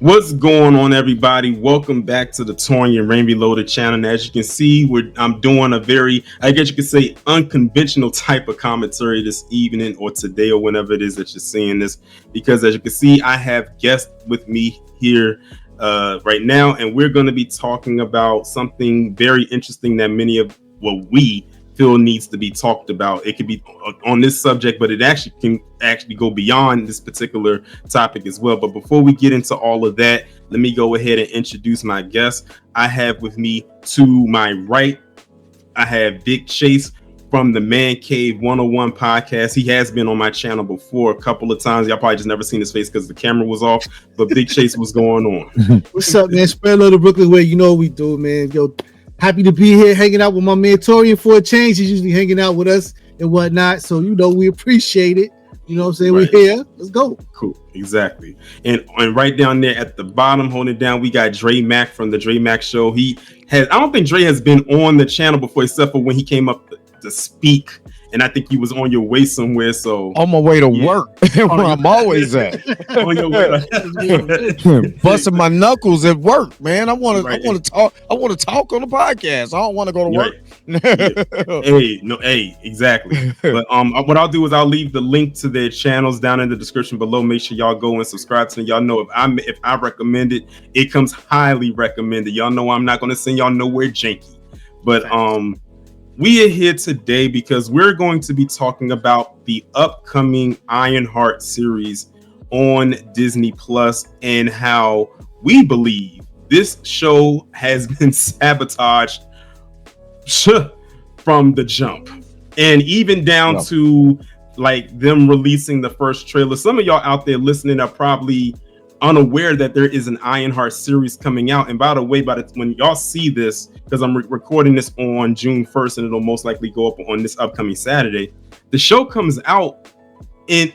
What's going on, everybody? Welcome back to the Thorne and Rambeau Loaded channel. And as you can see, I'm doing a very, I guess you could say, unconventional type of commentary this evening or today or whenever it is that you're seeing this. Because as you can see, I have guests with me here right now, and we're going to be talking about something very interesting that we feel needs to be talked about. It could be on this subject, but it actually can go beyond this particular topic as well. But before we get into all of that, let me go ahead and introduce my guests. I have with me to my right, I have Big Chase from the Man Cave 101 podcast. He has been on my channel before a couple of times. Y'all probably just never seen his face because the camera was off. But Big Chase, what's going on? What's up, man? Spread love to Brooklyn way. You know what we do, man. Yo, happy to be here hanging out with my man Torian for a change. He's usually hanging out with us and whatnot. So, we appreciate it. You know what I'm saying? Right. We're here. Let's go. Cool. Exactly. And right down there at the bottom, holding it down, we got Dre Mack from the Dre Mack Show. I don't think Dre has been on the channel before, except for when he came up to speak. And I think he was on your way somewhere. So on my way to work, where I'm always at. On your way busting my knuckles at work, man. I want to talk. I want to talk on the podcast. I don't want to go to work. Exactly. But what I'll do is I'll leave the link to their channels down in the description below. Make sure y'all go and subscribe to them. Y'all know if I recommend it, it comes highly recommended. Y'all know I'm not going to send y'all nowhere janky. But we are here today because we're going to be talking about the upcoming Ironheart series on Disney Plus and how we believe this show has been sabotaged from the jump, and even down to like them releasing the first trailer. Some of y'all out there listening are probably unaware that there is an Ironheart series coming out. And by the way, when y'all see this, because I'm recording this on June 1st and it'll most likely go up on this upcoming Saturday, the show comes out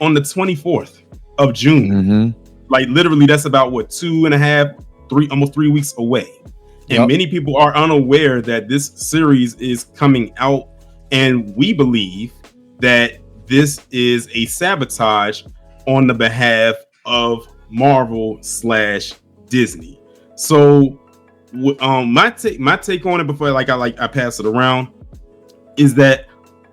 on the 24th of June. Mm-hmm. Like literally that's about almost 3 weeks away. And many people are unaware that this series is coming out, and we believe that this is a sabotage on the behalf of Marvel / Disney. So my take on it before I pass it around is that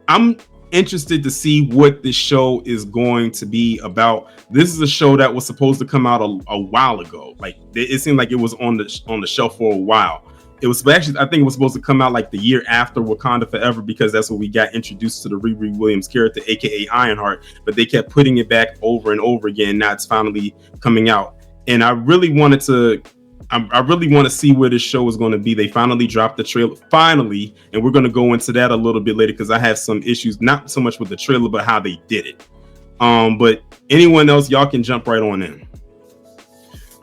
I'm interested to see what this show is going to be about. This is a show that was supposed to come out a while ago. Like it seemed like it was on the shelf for a while. It was actually, I think it was supposed to come out like the year after Wakanda Forever, because that's when we got introduced to the Riri Williams character, aka Ironheart. But they kept putting it back over and over again. Now it's finally coming out, and I really want to see where this show is going to be. They finally dropped the trailer, and we're going to go into that a little bit later because I have some issues, not so much with the trailer, but how they did it. But anyone else, y'all can jump right on in.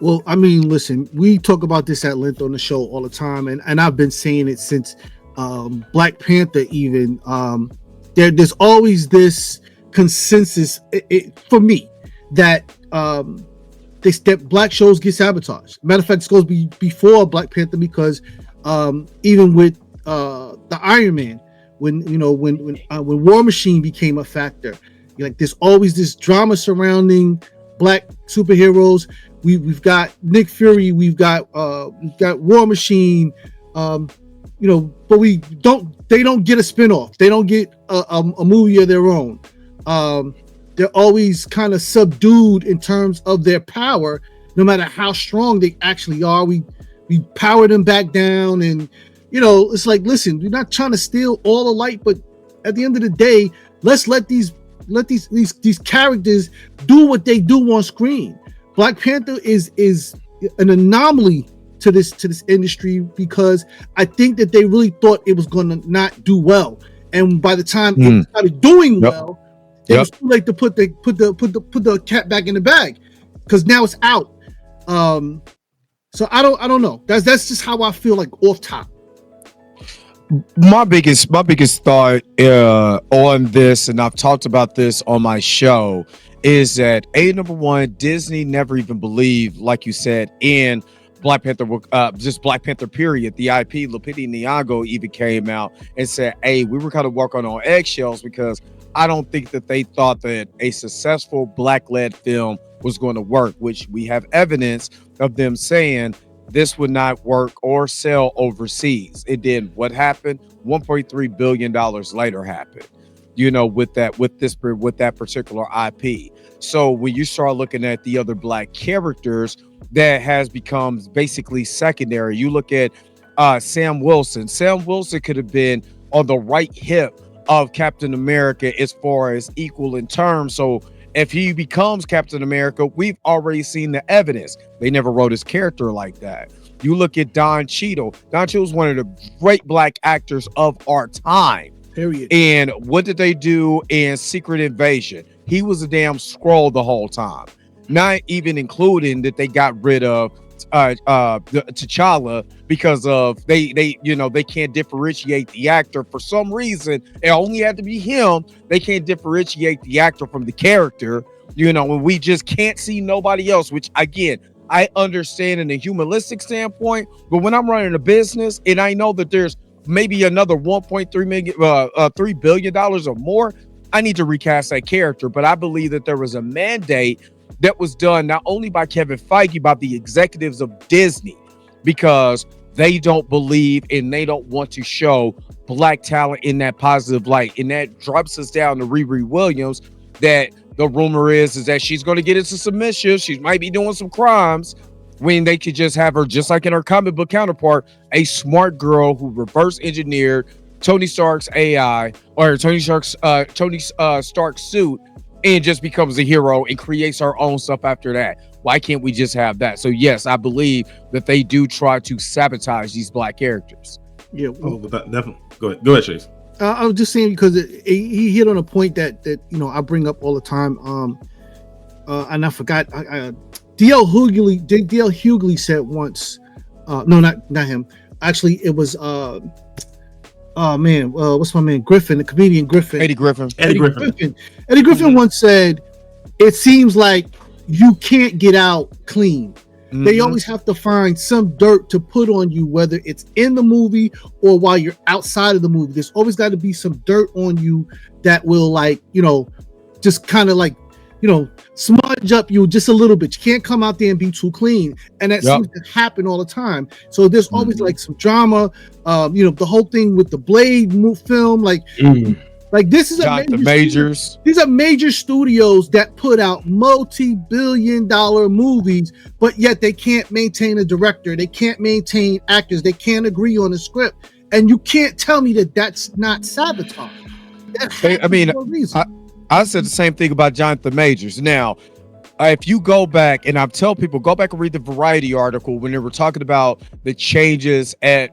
Well, I mean, listen, we talk about this at length on the show all the time, and I've been saying it since Black Panther even. There's always this consensus for me that black shows get sabotaged. Matter of fact, this goes before Black Panther, because even with the Ironman, when War Machine became a factor, there's always this drama surrounding black superheroes. We've got Nick Fury, we've got War Machine, but they don't get a spinoff. They don't get a movie of their own. They're always kind of subdued in terms of their power, no matter how strong they actually are. We power them back down, and it's like, listen, we're not trying to steal all the light, but at the end of the day, let's let these characters do what they do on screen. Black Panther is an anomaly to this industry, because I think that they really thought it was going to not do well, and by the time it started doing well, it was too late to put the cat back in the bag, because now it's out. So I don't know. That's just how I feel, like off top. My biggest thought on this, and I've talked about this on my show, is that number one, Disney never even believed, like you said, in Black Panther, just Black Panther period. The IP, Lupita Nyong'o, even came out and said, hey, we were kind of working on eggshells, because I don't think that they thought that a successful black-led film was going to work, which we have evidence of them saying this would not work or sell overseas. It did. What happened? $1.3 billion later happened, with that particular IP. So when you start looking at the other black characters, that has become basically secondary. You look at Sam Wilson. Sam Wilson could have been on the right hip of Captain America as far as equal in terms. So if he becomes Captain America, we've already seen the evidence. They never wrote his character like that. You look at Don Cheadle. Don Cheadle is one of the great black actors of our time. Period. And what did they do in Secret Invasion? He was a damn Skrull the whole time. Not even including that they got rid of T'Challa because of they can't differentiate the actor for some reason. It only had to be him. They can't differentiate the actor from the character, and we just can't see nobody else, which again, I understand in a humanistic standpoint, but when I'm running a business and I know that there's maybe another $3 billion or more, I need to recast that character. But I believe that there was a mandate that was done not only by Kevin Feige, by the executives of Disney, because they don't believe and they don't want to show black talent in that positive light. And that drops us down to Riri Williams, that the rumor is that she's going to get into submission. She might be doing some crimes, when they could just have her, just like in her comic book counterpart, a smart girl who reverse engineered Tony Stark's AI or Tony Stark's suit, and just becomes a hero and creates her own stuff after that. Why can't we just have that? So yes, I believe that they do try to sabotage these black characters. Yeah. Definitely. Go ahead, Chase. I was just saying because he hit on a point that I bring up all the time. And I forgot. D.L. Hughley said once. No, not him. Actually, it was. What's my man? Griffin, the comedian Griffin. Eddie Griffin. Eddie Griffin once said, "It seems like you can't get out clean. Mm-hmm. They always have to find some dirt to put on you, whether it's in the movie or while you're outside of the movie. There's always got to be some dirt on you that will, just kind of smudge up you just a little bit. You can't come out there and be too clean." And that seems to happen all the time. So there's always some drama. The whole thing with the Blade film, this is these are major studios that put out multi-billion-dollar movies, but yet they can't maintain a director, they can't maintain actors, they can't agree on a script, and you can't tell me that that's not sabotage. I said the same thing about Jonathan Majors. Now, if you go back, and I tell people, go back and read the Variety article when they were talking about the changes at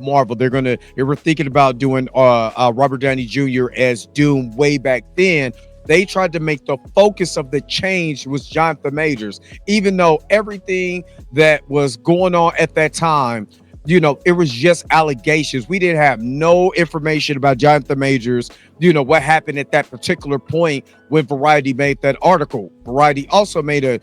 Marvel. They were thinking about doing Robert Downey Jr. as Doom way back then. They tried to make the focus of the change was Jonathan Majors, even though everything that was going on at that time, it was just allegations. We didn't have no information about Jonathan Majors, what happened at that particular point when Variety made that article. Variety also made a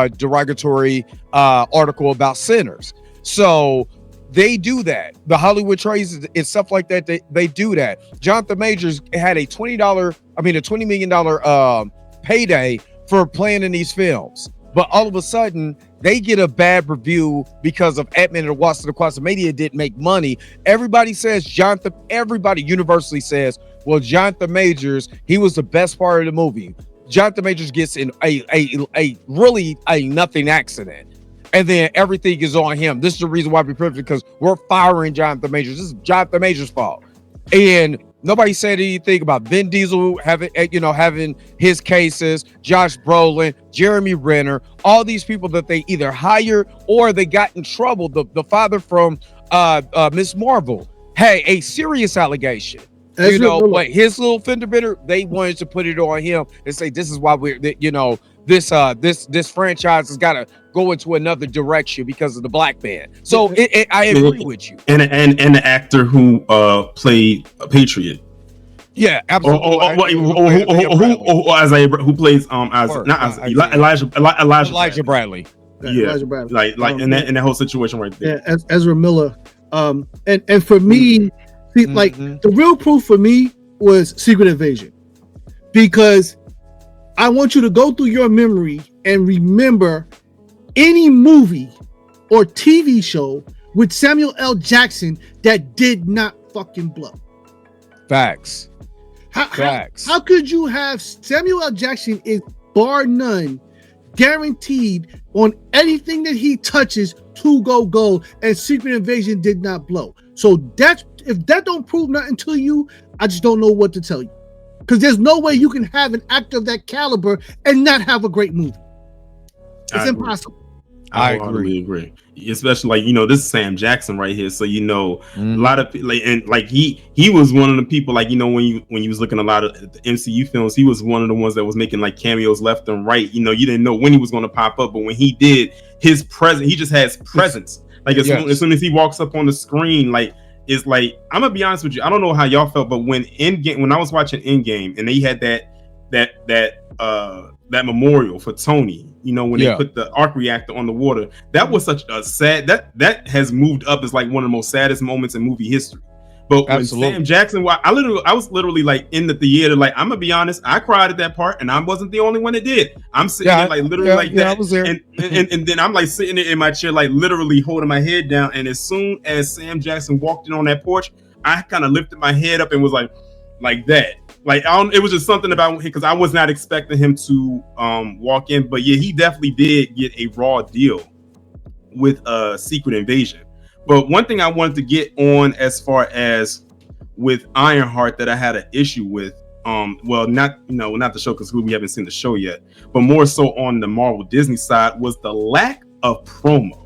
derogatory article about sinners. So they do that. The Hollywood trades and stuff like that, they do that. Jonathan Majors had a $20 million payday for playing in these films. But all of a sudden, they get a bad review because of Ant-Man and the Wasp of the Quantumania didn't make money. Everybody universally says, well, Jonathan Majors, he was the best part of the movie. Jonathan Majors gets in a really nothing accident. And then everything is on him. This is the reason why we're privileged, because we're firing Jonathan Majors. This is Jonathan Majors' fault. And nobody said anything about Vin Diesel having his cases, Josh Brolin, Jeremy Renner, all these people that they either hired or they got in trouble. The father from Miss Marvel had a serious allegation. But his little fender bender, they wanted to put it on him and say, this is why this franchise has got to go into another direction because of the black man. So I agree with you. And the actor who played a Patriot. Yeah, absolutely. Who plays Elijah Bradley. Yeah, Elijah Bradley. In that whole situation right there. Yeah, Ezra Miller. And for me, the real proof for me was Secret Invasion, because I want you to go through your memory and remember any movie or TV show with Samuel L. Jackson that did not fucking blow. Facts. How could you have Samuel L. Jackson is bar none guaranteed on anything that he touches to go gold, and Secret Invasion did not blow? So that's, if that don't prove nothing to you, I just don't know what to tell you. Because there's no way you can have an actor of that caliber and not have a great movie. It's impossible. I agree. Especially like, you know, this is Sam Jackson right here. So, you know, a lot of like, and like he was one of the people, like, you know, when you was looking at a lot of the MCU films, he was one of the ones that was making like cameos left and right. You know, you didn't know when he was going to pop up, but when he did, his presence, he just has presence. Like as soon as he walks up on the screen, like, it's like, I'm gonna be honest with you, I don't know how y'all felt, but when I was watching Endgame and they had that memorial for Tony, you know, when they put the arc reactor on the water, that was such a sad, that has moved up as like one of the most saddest moments in movie history. But when Sam Jackson, I was literally like in the theater, like, I'm gonna be honest, I cried at that part, and I wasn't the only one that did. I'm sitting there like literally like that, I was there. And then I'm like sitting there in my chair, like literally holding my head down. And as soon as Sam Jackson walked in on that porch, I kind of lifted my head up and was like that. Like, it was just something about him, because I was not expecting him to walk in. But yeah, he definitely did get a raw deal with Secret Invasion. But one thing I wanted to get on as far as with Ironheart that I had an issue with, well, not the show, because we haven't seen the show yet, but more so on the Marvel Disney side, was the lack of promo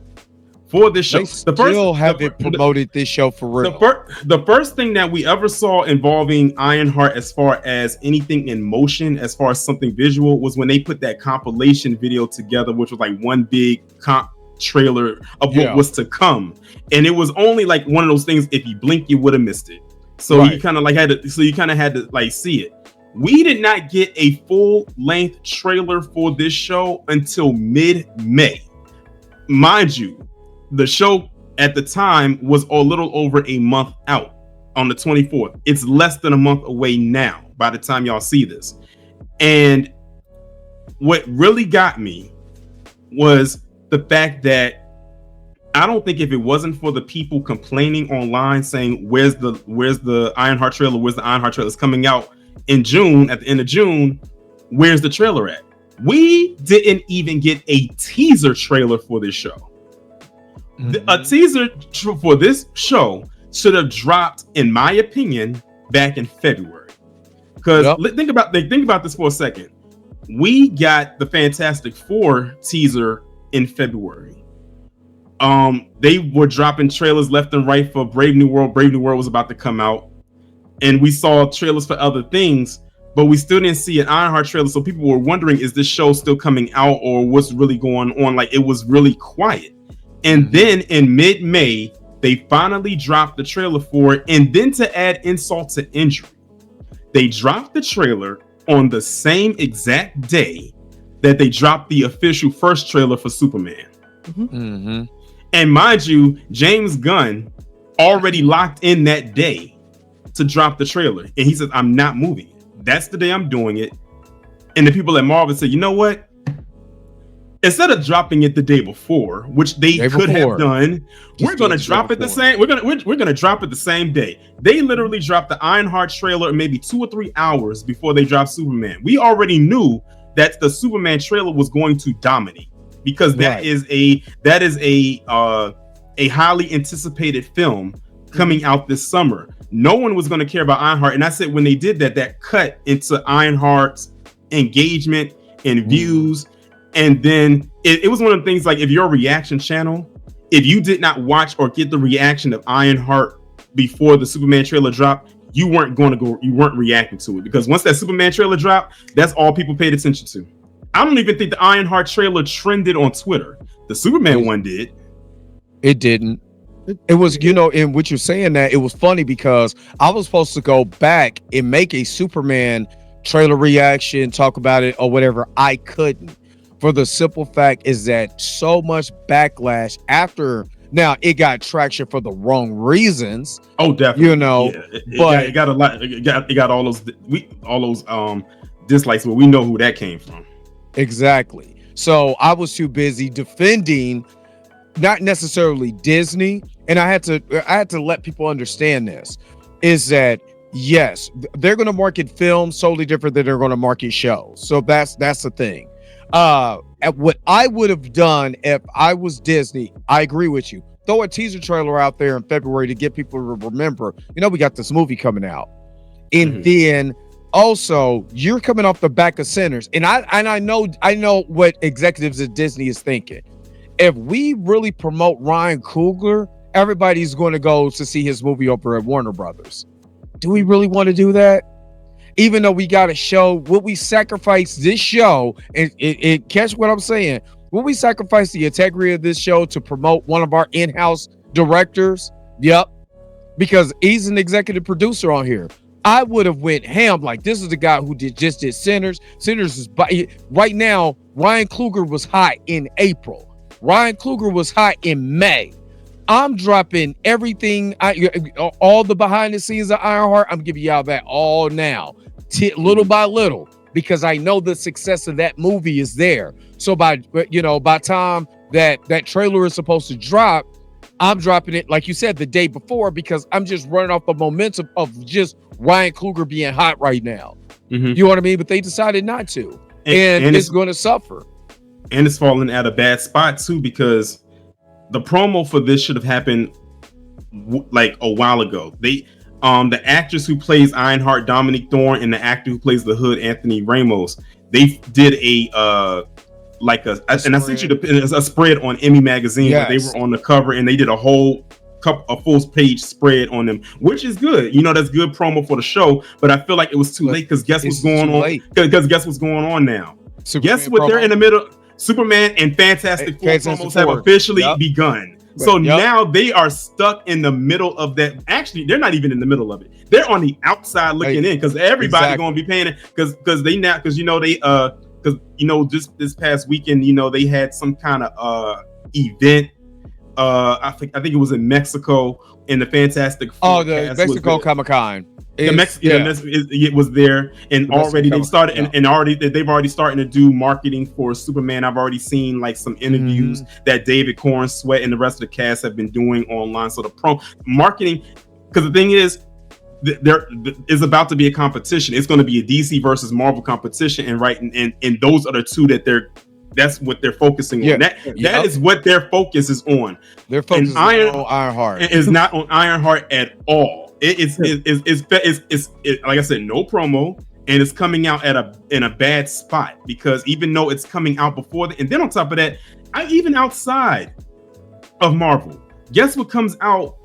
for this show. They haven't promoted this show for real. The first thing that we ever saw involving Ironheart as far as anything in motion, as far as something visual, was when they put that compilation video together, which was like one big comp trailer of what was to come. And it was only like one of those things, if you blink, you would have missed it. So you kind of had to like see it. We did not get a full length trailer for this show until mid-May. Mind you, the show at the time was a little over a month out on the 24th. It's less than a month away now by the time y'all see this. And what really got me was the fact that I don't think if it wasn't for the people complaining online saying, where's the Ironheart trailer? Where's the Ironheart trailer? It's coming out in June, at the end of June. Where's the trailer at? We didn't even get a teaser trailer for this show. A teaser for this show should have dropped, in my opinion, back in February. Because think about this for a second. We got the Fantastic Four teaser in February. They were dropping trailers left and right for Brave New World. Brave New World was about to come out, and we saw trailers for other things, but we still didn't see an Ironheart trailer. So people were wondering, is this show still coming out, or what's really going on? Like, it was really quiet. And then in mid-May, they finally dropped the trailer for it. And then to add insult to injury, they dropped the trailer on the same exact day that they dropped the official first trailer for Superman. And mind you, James Gunn already locked in that day to drop the trailer. And he said, I'm not moving it. That's the day I'm doing it. And the people at Marvel said, you know what? Instead of dropping it the day before, which they could have done, we're going to drop it the same. We're going to drop it the same day. They literally dropped the Ironheart trailer maybe 2 or 3 hours before they dropped Superman. We already knew that the Superman trailer was going to dominate, because that is a highly anticipated film coming out this summer. No one was going to care about Ironheart. And I said, when they did that cut into Ironheart's engagement and views. And then it was one of the things, like, if you're a reaction channel, if you did not watch or get the reaction of Ironheart before the Superman trailer dropped, you weren't reacting to it, because once that Superman trailer dropped, that's all people paid attention to. I don't even think the Ironheart trailer trended on Twitter. The Superman one did. It didn't. It was, in what you're saying, that it was funny, because I was supposed to go back and make a Superman trailer reaction, talk about it or whatever. I couldn't. For the simple fact is that so much backlash after. Now, it got traction for the wrong reasons. Oh, definitely. But it got a lot. It got all those dislikes, but we know who that came from. Exactly. So I was too busy defending, not necessarily Disney. And I had to let people understand this, is that yes, they're going to market films totally different than they're going to market shows. So that's the thing. At what I would have done if I was Disney, I agree with you. Throw a teaser trailer out there in February to get people to remember, we got this movie coming out. And then also you're coming off the back of Sinners. And I know what executives at Disney is thinking. If we really promote Ryan Coogler, everybody's going to go to see his movie over at Warner Brothers. Do we really want to do that? Even though we got a show, will we sacrifice this show? And catch what I'm saying. Will we sacrifice the integrity of this show to promote one of our in-house directors? Yep. Because he's an executive producer on here. I would have went ham. Like, this is the guy who just did Sinners. Sinners is right now. Ryan Coogler was hot in April. Ryan Coogler was hot in May. I'm dropping everything, all the behind the scenes of Ironheart. I'm giving y'all that all now, little by little, because I know the success of that movie is there. So by time that trailer is supposed to drop, I'm dropping it, like you said, the day before, because I'm just running off the momentum of just Ryan Coogler being hot right now. You know what I mean? But they decided not to, and it's going to suffer. And it's falling at a bad spot too, because the promo for this should have happened like a while ago. They, the actress who plays Ironheart, Domonique Thorne, and the actor who plays the Hood, Anthony Ramos, they did and I sent you a spread on Emmy Magazine where they were on the cover, and they did a full page spread on them, which is good. That's good promo for the show. But I feel like it was too late, because guess what's going on? Because guess what's going on now? Guess what? They're in the middle. Superman and Fantastic Four promos have officially begun. So now they are stuck in the middle of that. Actually, they're not even in the middle of it. They're on the outside looking in, because everybody's going to be paying it, because just this past weekend, they had some kind of event. I think it was in Mexico, in the Fantastic Four. Oh, the Mexico Comic-Con. It was there, and already they've started, they've already starting to do marketing for Superman. I've already seen like some interviews that David Corn Sweat and the rest of the cast have been doing online. So the marketing, because the thing is, there is about to be a competition. It's going to be a DC versus Marvel competition, and those are the two that's what they're focusing on. That is what their focus is on. Their focus is on Ironheart. It is not on Ironheart at all. It's like I said, no promo, and it's coming out in a bad spot, because even though it's coming out before and then on top of that, even outside of Marvel, guess what comes out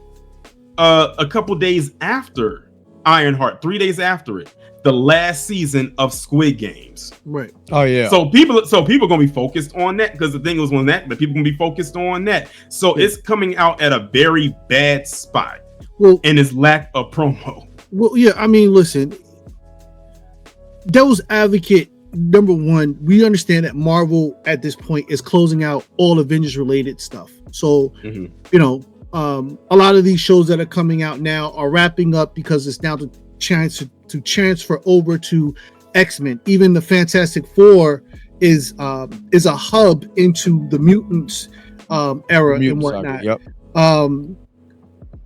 a couple days after Ironheart, 3 days after it? The last season of Squid Games. Right. Oh yeah. So people gonna be focused on that, because the thing was on that, but people gonna be focused on that. So it's coming out at a very bad spot. Well, and its lack of promo. Well, yeah, I mean, listen, devil's advocate, number one, we understand that Marvel at this point is closing out all Avengers related stuff. So, a lot of these shows that are coming out now are wrapping up, because it's now the chance to transfer over to X-Men. Even the Fantastic Four is a hub into the mutants era and whatnot. Yep.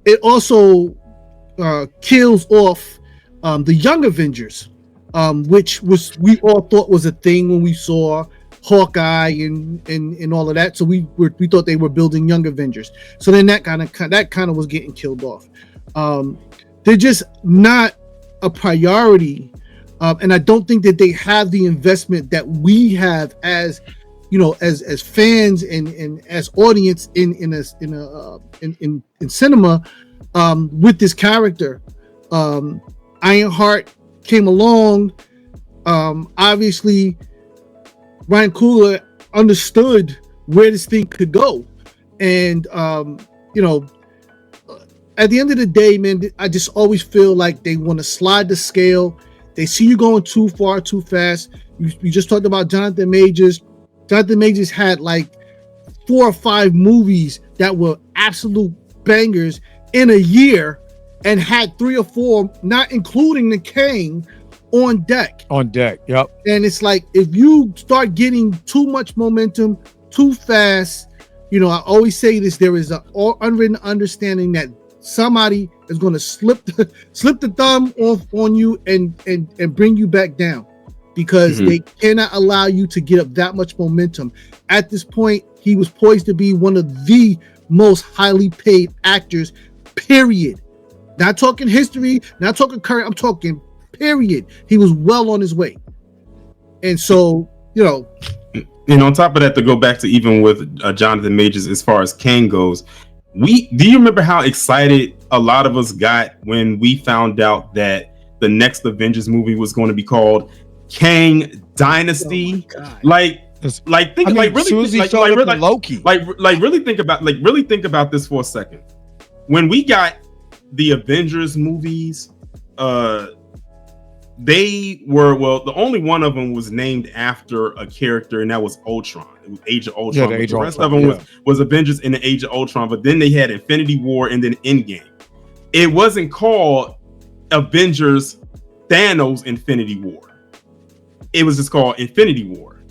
It also kills off the Young Avengers, which we all thought was a thing when we saw Hawkeye and all of that. So we thought they were building Young Avengers. So then that kind of was getting killed off. They're just not a priority, and I don't think that they have the investment that we have as as fans and as audience in cinema with this character. Ironheart came along. Obviously, Ryan Coogler understood where this thing could go, and at the end of the day, man, I just always feel like they want to slide the scale. They see you going too far, too fast. We just talked about Jonathan Majors. Jonathan Majors had like 4 or 5 movies that were absolute bangers in a year, and had 3 or 4, not including the Kang, on deck. On deck, yep. And it's like, if you start getting too much momentum too fast, I always say this, there is an unwritten understanding that somebody is going to slip the thumb off on you and bring you back down, because they cannot allow you to get up that much momentum. At this point, he was poised to be one of the most highly paid actors, period. Not talking history, not talking current, I'm talking period. He was well on his way. And so, And on top of that, to go back to even with Jonathan Majors, as far as Kang goes, do you remember how excited a lot of us got when we found out that the next Avengers movie was going to be called Kang Dynasty? Oh Loki. Really think about this for a second. When we got the Avengers movies, the only one of them was named after a character, and that was Ultron. It was Age of Ultron. Yeah, the rest of them was Avengers in the Age of Ultron, but then they had Infinity War and then Endgame. It wasn't called Avengers Thanos Infinity War. It was just called Infinity War.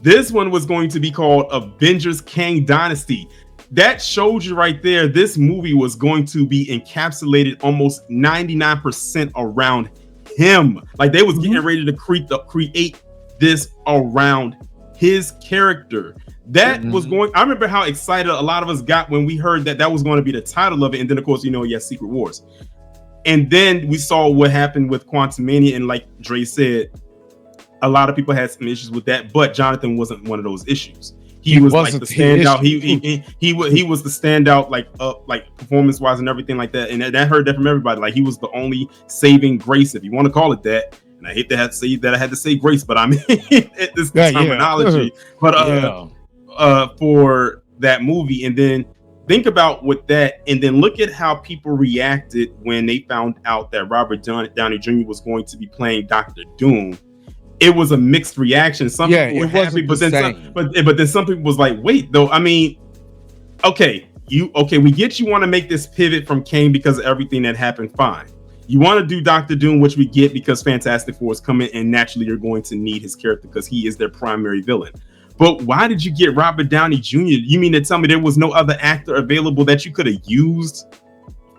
This one was going to be called Avengers Kang Dynasty. That showed you right there, this movie was going to be encapsulated almost 99% around him. Like, they was getting ready to create this around his character. That was going. I remember how excited a lot of us got when we heard that was going to be the title of it, and then of course, Secret Wars. And then we saw what happened with Quantumania, and like Dre said, a lot of people had some issues with that, but Jonathan wasn't one of those issues. He was like the standout. He was the standout, like performance wise and everything like that. And that heard that from everybody. Like, he was the only saving grace, if you want to call it that. And I hate to have to say that I had to say grace, but I mean this terminology. But for that movie, and then think about with that, and then look at how people reacted when they found out that Robert Downey Jr. was going to be playing Dr. Doom. It was a mixed reaction. Some people were happy, but then some people was like, wait, though. I mean, we get you want to make this pivot from Kang because of everything that happened. Fine. You want to do Dr. Doom, which we get because Fantastic Four is coming, and naturally you're going to need his character because he is their primary villain. But why did you get Robert Downey Jr.? You mean to tell me there was no other actor available that you could have used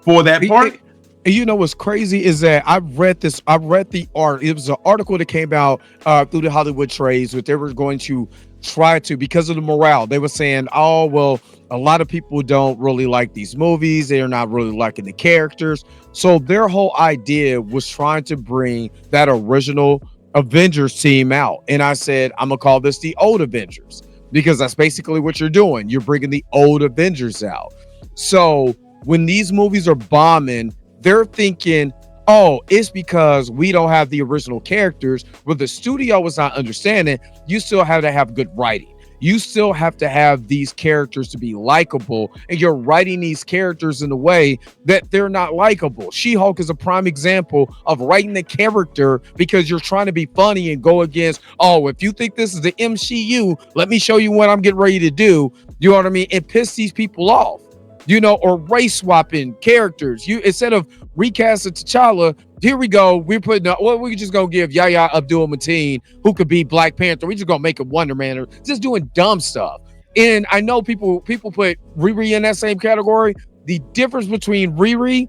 for that part? What's crazy is that I read the art. It was an article that came out through the Hollywood trades, that they were going to try to, because of the morale, they were saying, oh, well, a lot of people don't really like these movies. They're not really liking the characters. So their whole idea was trying to bring that original Avengers team out. And I said, I'm going to call this the old Avengers, because that's basically what you're doing. You're bringing the old Avengers out. So when these movies are bombing, they're thinking, oh, it's because we don't have the original characters. Where the studio was not understanding, you still have to have good writing. You still have to have these characters to be likable, and you're writing these characters in a way that they're not likable. She-Hulk is a prime example of writing the character because you're trying to be funny and go against, oh, if you think this is the MCU, let me show you what I'm getting ready to do. You know what I mean? And piss these people off. Or race swapping characters. Instead of recasting T'Challa, here we go. We're putting we just gonna give Yahya Abdul-Mateen, who could be Black Panther. We just gonna make a Wonder Man, or just doing dumb stuff. And I know people put Riri in that same category. The difference between Riri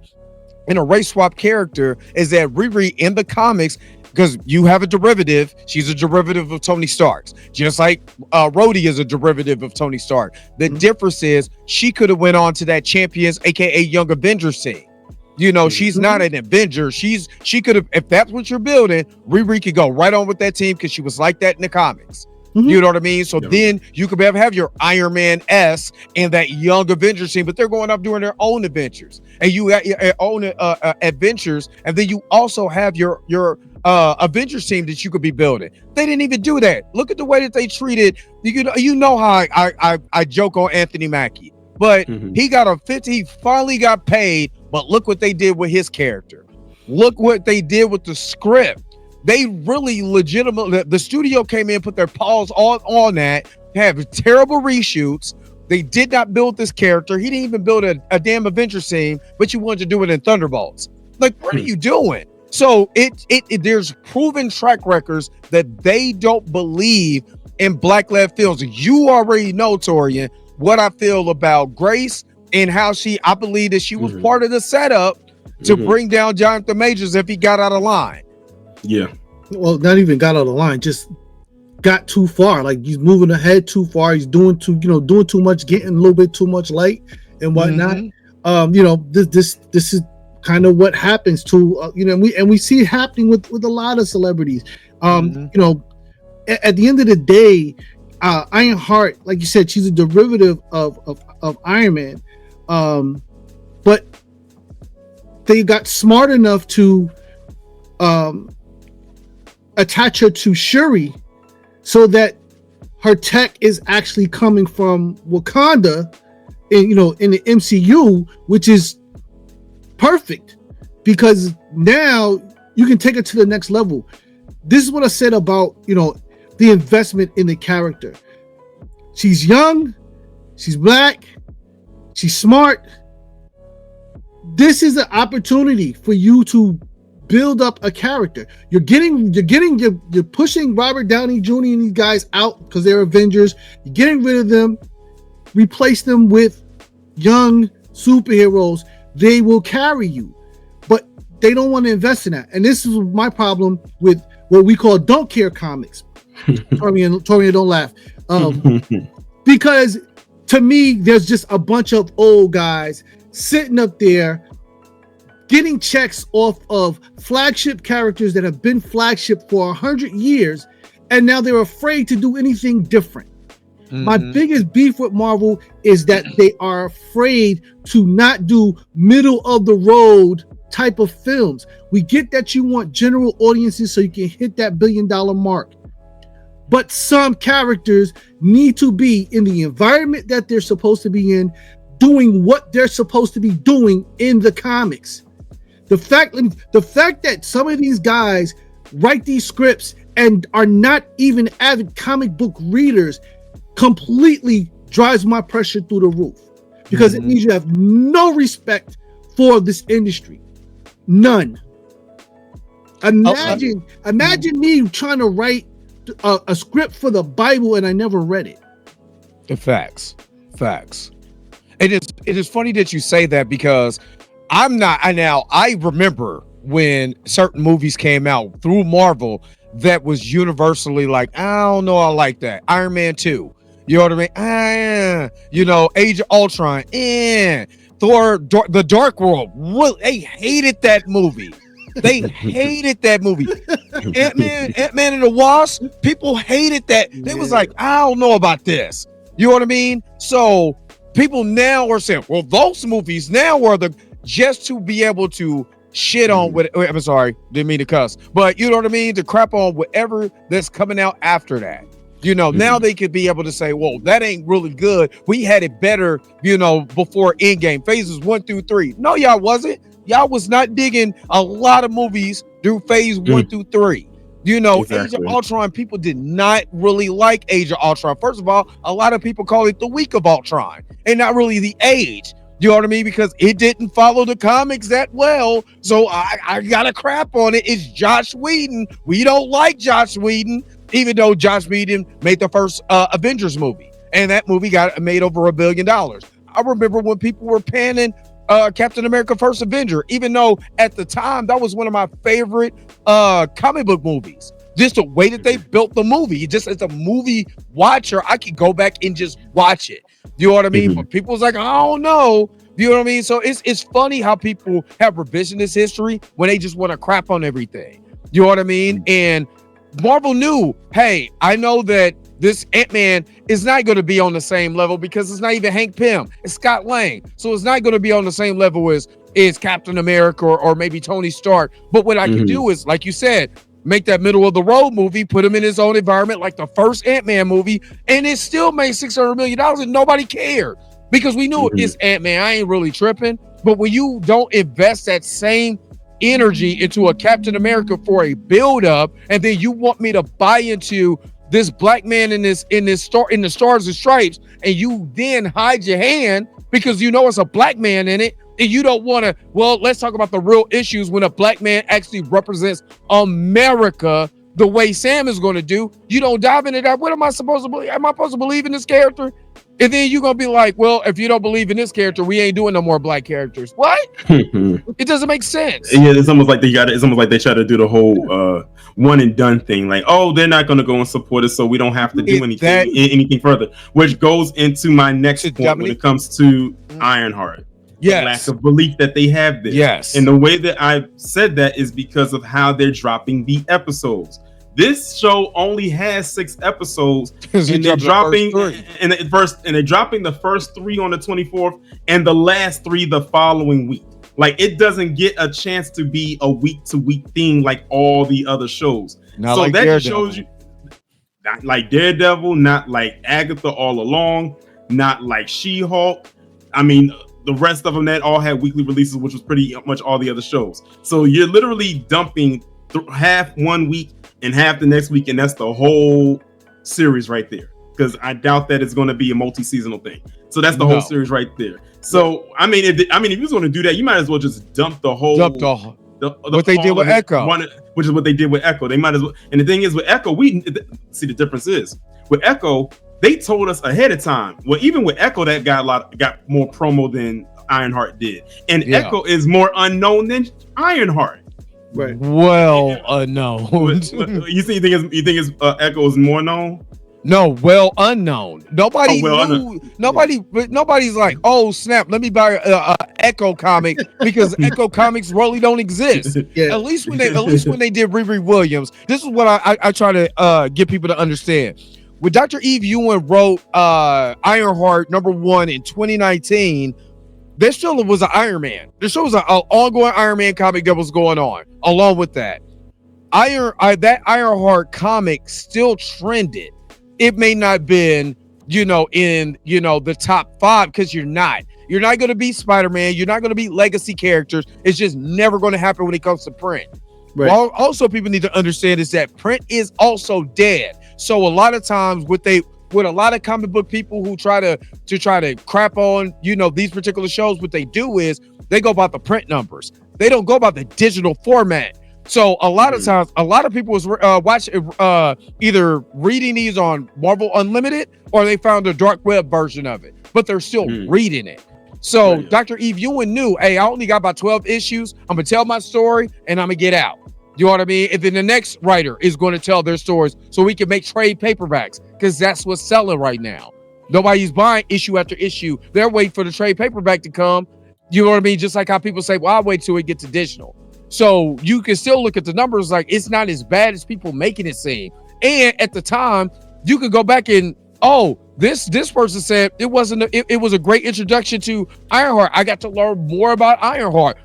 and a race swap character is that Riri in the comics, because you have a derivative, she's a derivative of Tony Stark's, just like Rhodey is a derivative of Tony Stark. The difference is she could have went on to that Champions, aka Young Avengers team. She's not an Avenger. She could have, if that's what you're building, Riri could go right on with that team because she was like that in the comics. You know what I mean? So then you could have your Iron Man S and that Young Avengers team, but they're going up doing their own adventures, and you got your own adventures, and then you also have your Avengers team that you could be building. They didn't even do that. Look at the way that they treated. How I joke on Anthony Mackie, but he finally got paid. But look what they did with his character. Look what they did with the script. They really legitimately, the studio came in, put their paws on that, have terrible reshoots. They did not build this character. He didn't even build a damn Avengers team, but you wanted to do it in Thunderbolts. Like, what are you doing? So there's proven track records that they don't believe in black-led films. You already know, Torian, what I feel about Grace and how I believe that she was part of the setup to bring down Jonathan Majors if he got out of line. Yeah. Well, not even got out of line, just got too far. Like he's moving ahead too far. He's doing too much, getting a little bit too much light and whatnot. This is kind of what happens to we see it happening with a lot of celebrities. At the end of the day, Ironheart, like you said, she's a derivative of Iron Man, but they got smart enough to attach her to Shuri so that her tech is actually coming from Wakanda in the MCU, which is perfect because now you can take it to the next level. This is what I said about the investment in the character. She's young, she's black, she's smart. This is an opportunity for you to build up a character. You're pushing Robert Downey Jr. and these guys out because they're Avengers. You're getting rid of them, replace them with young superheroes. They will carry you, but they don't want to invest in that. And this is my problem with what we call don't care comics. Torian, don't laugh. Because to me, there's just a bunch of old guys sitting up there getting checks off of flagship characters that have been flagship for 100 years, and now they're afraid to do anything different. My biggest beef with Marvel is that they are afraid to not do middle of the road type of films. We get that you want general audiences so you can hit that $1 billion mark. But some characters need to be in the environment that they're supposed to be in, doing what they're supposed to be doing in the comics. The fact that some of these guys write these scripts and are not even avid comic book readers completely drives my pressure through the roof, because it means you have no respect for this industry. None. Imagine me trying to write a script for the Bible and I never read it. Facts. It is funny that you say that, because I remember when certain movies came out through Marvel that was universally like, I don't know, I like that. Iron Man 2. You know what I mean? Age of Ultron. Thor, The Dark World. Really, they hated that movie. Ant-Man and the Wasp. People hated that. They was like, I don't know about this. You know what I mean? So people now are saying, well, those movies now are just to be able to shit on what, I'm sorry, didn't mean to cuss, but you know what I mean? To crap on whatever that's coming out after that. Now they could be able to say, well, that ain't really good. We had it better, before Endgame, phases 1 through 3. No, y'all wasn't. Y'all was not digging a lot of movies through phase 1 through 3. Exactly. Age of Ultron, people did not really like Age of Ultron. First of all, a lot of people call it the week of Ultron and not really the age. You know what I mean? Because it didn't follow the comics that well. So I got a crap on it. It's Josh Whedon. We don't like Josh Whedon, even though Josh Whedon made the first Avengers movie. And that movie got made over $1 billion. I remember when people were panning Captain America First Avenger, even though at the time that was one of my favorite comic book movies. Just the way that they built the movie, just as a movie watcher, I could go back and just watch it. You know what I mean? But people was like, I don't know. You know what I mean? So it's funny how people have revisionist history when they just want to crap on everything. You know what I mean? And Marvel knew, hey, I know that this Ant-Man is not going to be on the same level because it's not even Hank Pym. It's Scott Lang. So it's not going to be on the same level as Captain America or maybe Tony Stark. But what I can do is, like you said, make that middle of the road movie, put him in his own environment like the first Ant-Man movie, and it still made $600 million and nobody cared because we knew it's Ant-Man. I ain't really tripping. But when you don't invest that same energy into a Captain America for a build-up, and then you want me to buy into this black man in the Stars and Stripes, and you then hide your hand because it's a black man in it, and you don't want to, well, let's talk about the real issues when a black man actually represents America the way Sam is going to do. You don't dive into that. What am I supposed to believe? Am I supposed to believe in this character? And then you're going to be like, well, if you don't believe in this character, we ain't doing no more black characters. What? It doesn't make sense. Yeah, it's almost like they try to do the whole one and done thing. Like, oh, they're not going to go and support us, so we don't have to do anything further. Which goes into my next point Domonique? When it comes to Ironheart. Yes. The lack of belief that they have there. Yes. And the way that I said that is because of how they're dropping the episodes. This show only has 6 episodes, and they're dropping they're dropping the first 3 on the 24th, and the last 3 the following week. Like, it doesn't get a chance to be a week-to-week thing like all the other shows. Not so like that Daredevil. shows you, not like Daredevil, not like Agatha all along, not like She-Hulk. I mean, the rest of them that all had weekly releases, which was pretty much all the other shows. So you're literally dumping half one week and half the next week, and that's the whole series right there. Because I doubt that it's going to be a multi-seasonal thing. So that's the whole series right there. So I mean, if you're going to do that, you might as well just dump the whole. What they did with Echo, which is what they did with Echo. They might as well. And the thing is, with Echo, we see the difference is with Echo, they told us ahead of time. Well, even with Echo, that got more promo than Ironheart did, and Echo is more unknown than Ironheart. Right. Well, unknown. You think Echo is more known? No, well unknown. Nobody knew. Nobody's like, oh snap, let me buy a Echo comic because Echo comics really don't exist. Yeah. At least when they did Riri Williams. This is what I try to get people to understand. When Dr. Eve Ewing wrote Ironheart #1 in 2019, there still was an Iron Man. There still was an ongoing Iron Man comic that was going on. Along with that, that Ironheart comic still trended. It may not been, in the top 5 because you're not going to be Spider-Man. You're not going to be legacy characters. It's just never going to happen when it comes to print. Right. Well, also people need to understand is that print is also dead. So a lot of times with a lot of comic book people who try to crap on, these particular shows, what they do is they go about the print numbers. They don't go about the digital format. So a lot of times, a lot of people was either reading these on Marvel Unlimited or they found a dark web version of it, but they're still reading it. So Dr. Eve Ewing knew, hey, I only got about 12 issues. I'm gonna tell my story and I'm gonna get out. You know what I mean? And then the next writer is going to tell their stories so we can make trade paperbacks because that's what's selling right now. Nobody's buying issue after issue. They're waiting for the trade paperback to come. You know what I mean? Just like how people say, well, I'll wait till it gets additional. So you can still look at the numbers like it's not as bad as people making it seem. And at the time, you could go back and, this person said it was a great introduction to Ironheart. I got to learn more about Ironheart.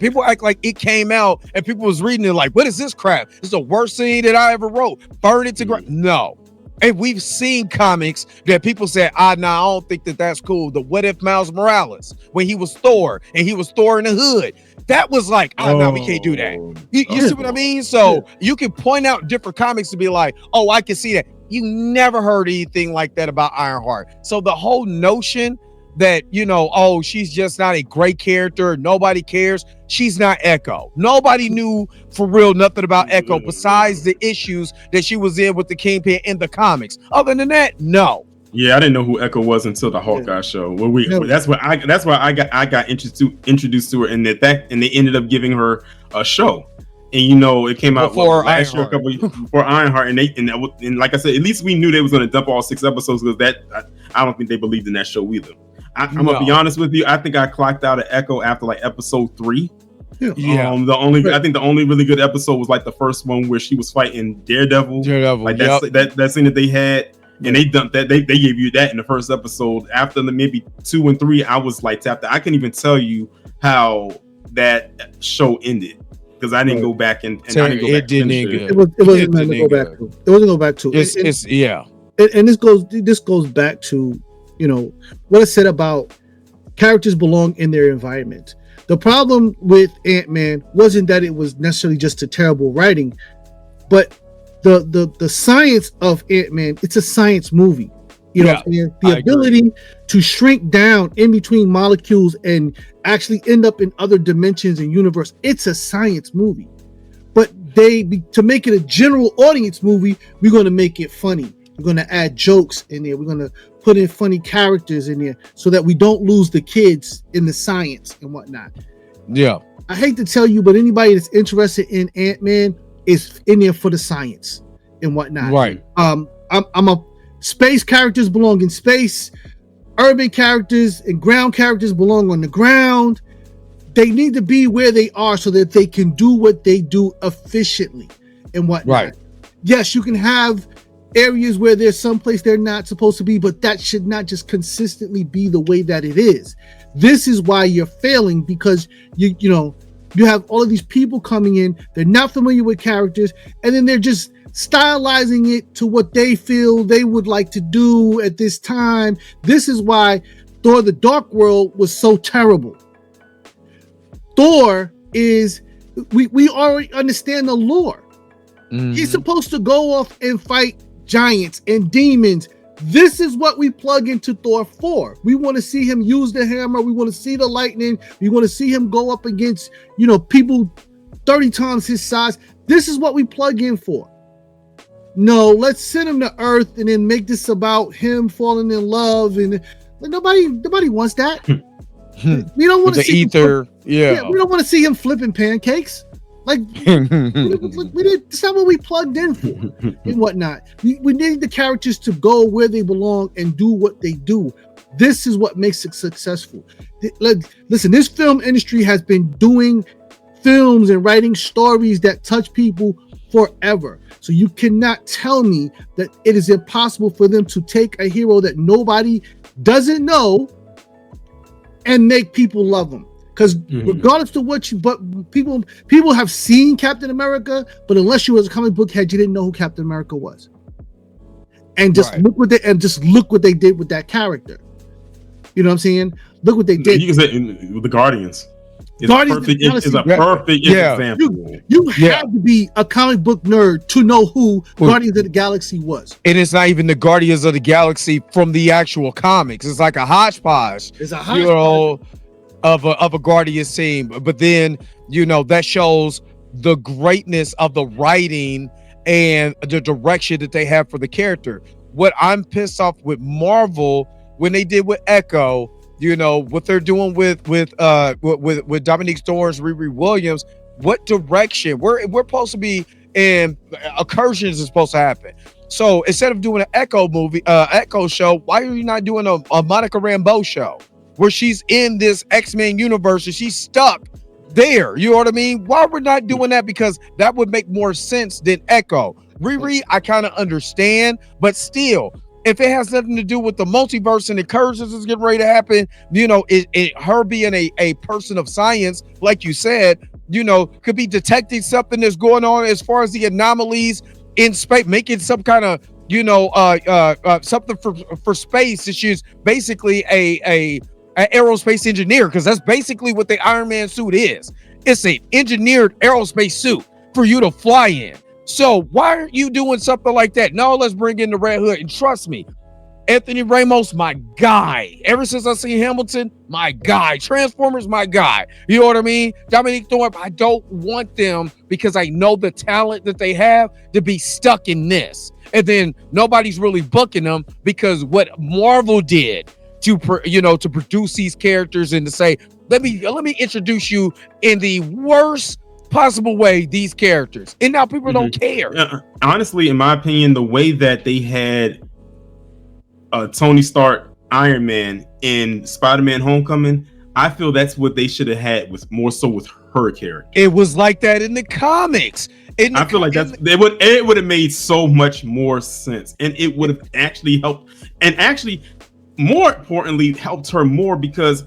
People act like it came out and people was reading it like, what is this crap? It's the worst thing that I ever wrote. Burn it to ground. No. And we've seen comics that people said, I don't think that's cool. The What If Miles Morales, when he was Thor and he was Thor in the hood. That was like, no, we can't do that. You see what I mean? So you can point out different comics to be like, oh, I can see that. You never heard anything like that about Ironheart. So the whole notion that, she's just not a great character, nobody cares. She's not Echo. Nobody knew for real nothing about Echo besides the issues that she was in with the Kingpin in the comics. Other than that, no. Yeah, I didn't know who Echo was until the Hawkeye show. That's where I got introduced to her, and they ended up giving her a show. And it came out last year, before Ironheart, and like I said, at least we knew they was going to dump all 6 episodes because I don't think they believed in that show either. I'm gonna be honest with you. I think I clocked out of Echo after like episode 3. Yeah. I think the only really good episode was like the first one where she was fighting Daredevil. Like that scene that they had, and they dumped that. They gave you that in the first episode. After maybe 2 and 3, I was like tapped out. I couldn't even tell you how that show ended because I didn't go back and I didn't go back. It didn't end good. It wasn't meant to go back to. It wasn't go back to. And this goes back to, what I said about characters belong in their environment. The problem with Ant-Man wasn't that it was necessarily just a terrible writing, but the science of Ant-Man, it's a science movie. You know what I'm saying? The ability to shrink down in between molecules and actually end up in other dimensions and universe. It's a science movie. But to make it a general audience movie, we're going to make it funny. We're going to add jokes in there. We're going to put in funny characters in there so that we don't lose the kids in the science and whatnot. Yeah. I hate to tell you, but anybody that's interested in Ant-Man is in there for the science and whatnot. Right. Space characters belong in space. Urban characters and ground characters belong on the ground. They need to be where they are so that they can do what they do efficiently and whatnot. Right. Yes, you can have areas where there's someplace they're not supposed to be, but that should not just consistently be the way that it is. This is why you're failing, because you have all of these people coming in, they're not familiar with characters, and then they're just stylizing it to what they feel they would like to do at this time. This is why Thor: The Dark World was so terrible. Thor is, we already understand the lore. Mm-hmm. He's supposed to go off and fight giants and demons. This is what we plug into Thor for. We want to see him use the hammer. We want to see the lightning. We want to see him go up against, people 30 times his size. This is what we plug in for. No, let's send him to Earth and then make this about him falling in love. And nobody wants that. We don't want to see ether. Yeah, we don't want to see him flipping pancakes. Like, it's not what we plugged in for and whatnot. We need the characters to go where they belong and do what they do. This is what makes it successful. Listen, this film industry has been doing films and writing stories that touch people forever. So you cannot tell me that it is impossible for them to take a hero that nobody doesn't know and make people love them. Because regardless of but people have seen Captain America, but unless you was a comic book head, you didn't know who Captain America was. And just look what they did with that character. You know what I'm saying? Look what they did. You can say with the Guardians. It's a perfect example. You have to be a comic book nerd to know who Guardians of the Galaxy was. And it's not even the Guardians of the Galaxy from the actual comics. It's like a hodgepodge. It's a hodgepodge. Of a Guardians team, but then that shows the greatness of the writing and the direction that they have for the character. What I'm pissed off with Marvel when they did with Echo, what they're doing with Domonique Thorne's Riri Williams. What direction? We're supposed to be in incursions is supposed to happen. So instead of doing an Echo show, why are you not doing a Monica Rambeau show? Where she's in this X-Men universe and she's stuck there. You know what I mean? Why we're not doing that? Because that would make more sense than Echo. Riri, I kind of understand, but still, if it has nothing to do with the multiverse and incursions is getting ready to happen, her being a person of science, like you said, could be detecting something that's going on as far as the anomalies in space, making some kind of something for space. And she's basically an aerospace engineer, because that's basically what the Iron Man suit is. It's an engineered aerospace suit for you to fly in. So why aren't you doing something like that? No, let's bring in the Red Hood. And trust me, Anthony Ramos, my guy. Ever since I seen Hamilton, my guy. Transformers, my guy. You know what I mean? Domonique Thorne, I don't want them, because I know the talent that they have, to be stuck in this. And then nobody's really booking them, because what Marvel did to produce these characters and to say, let me introduce you in the worst possible way these characters, and now people don't care. Honestly, in my opinion, the way that they had Tony Stark, Iron Man, in Spider-Man: Homecoming, I feel that's what they should have had, was more so with her character. It was like that in the comics. I feel like it would have made so much more sense, and it would have actually helped, and actually, more importantly, helped her more, because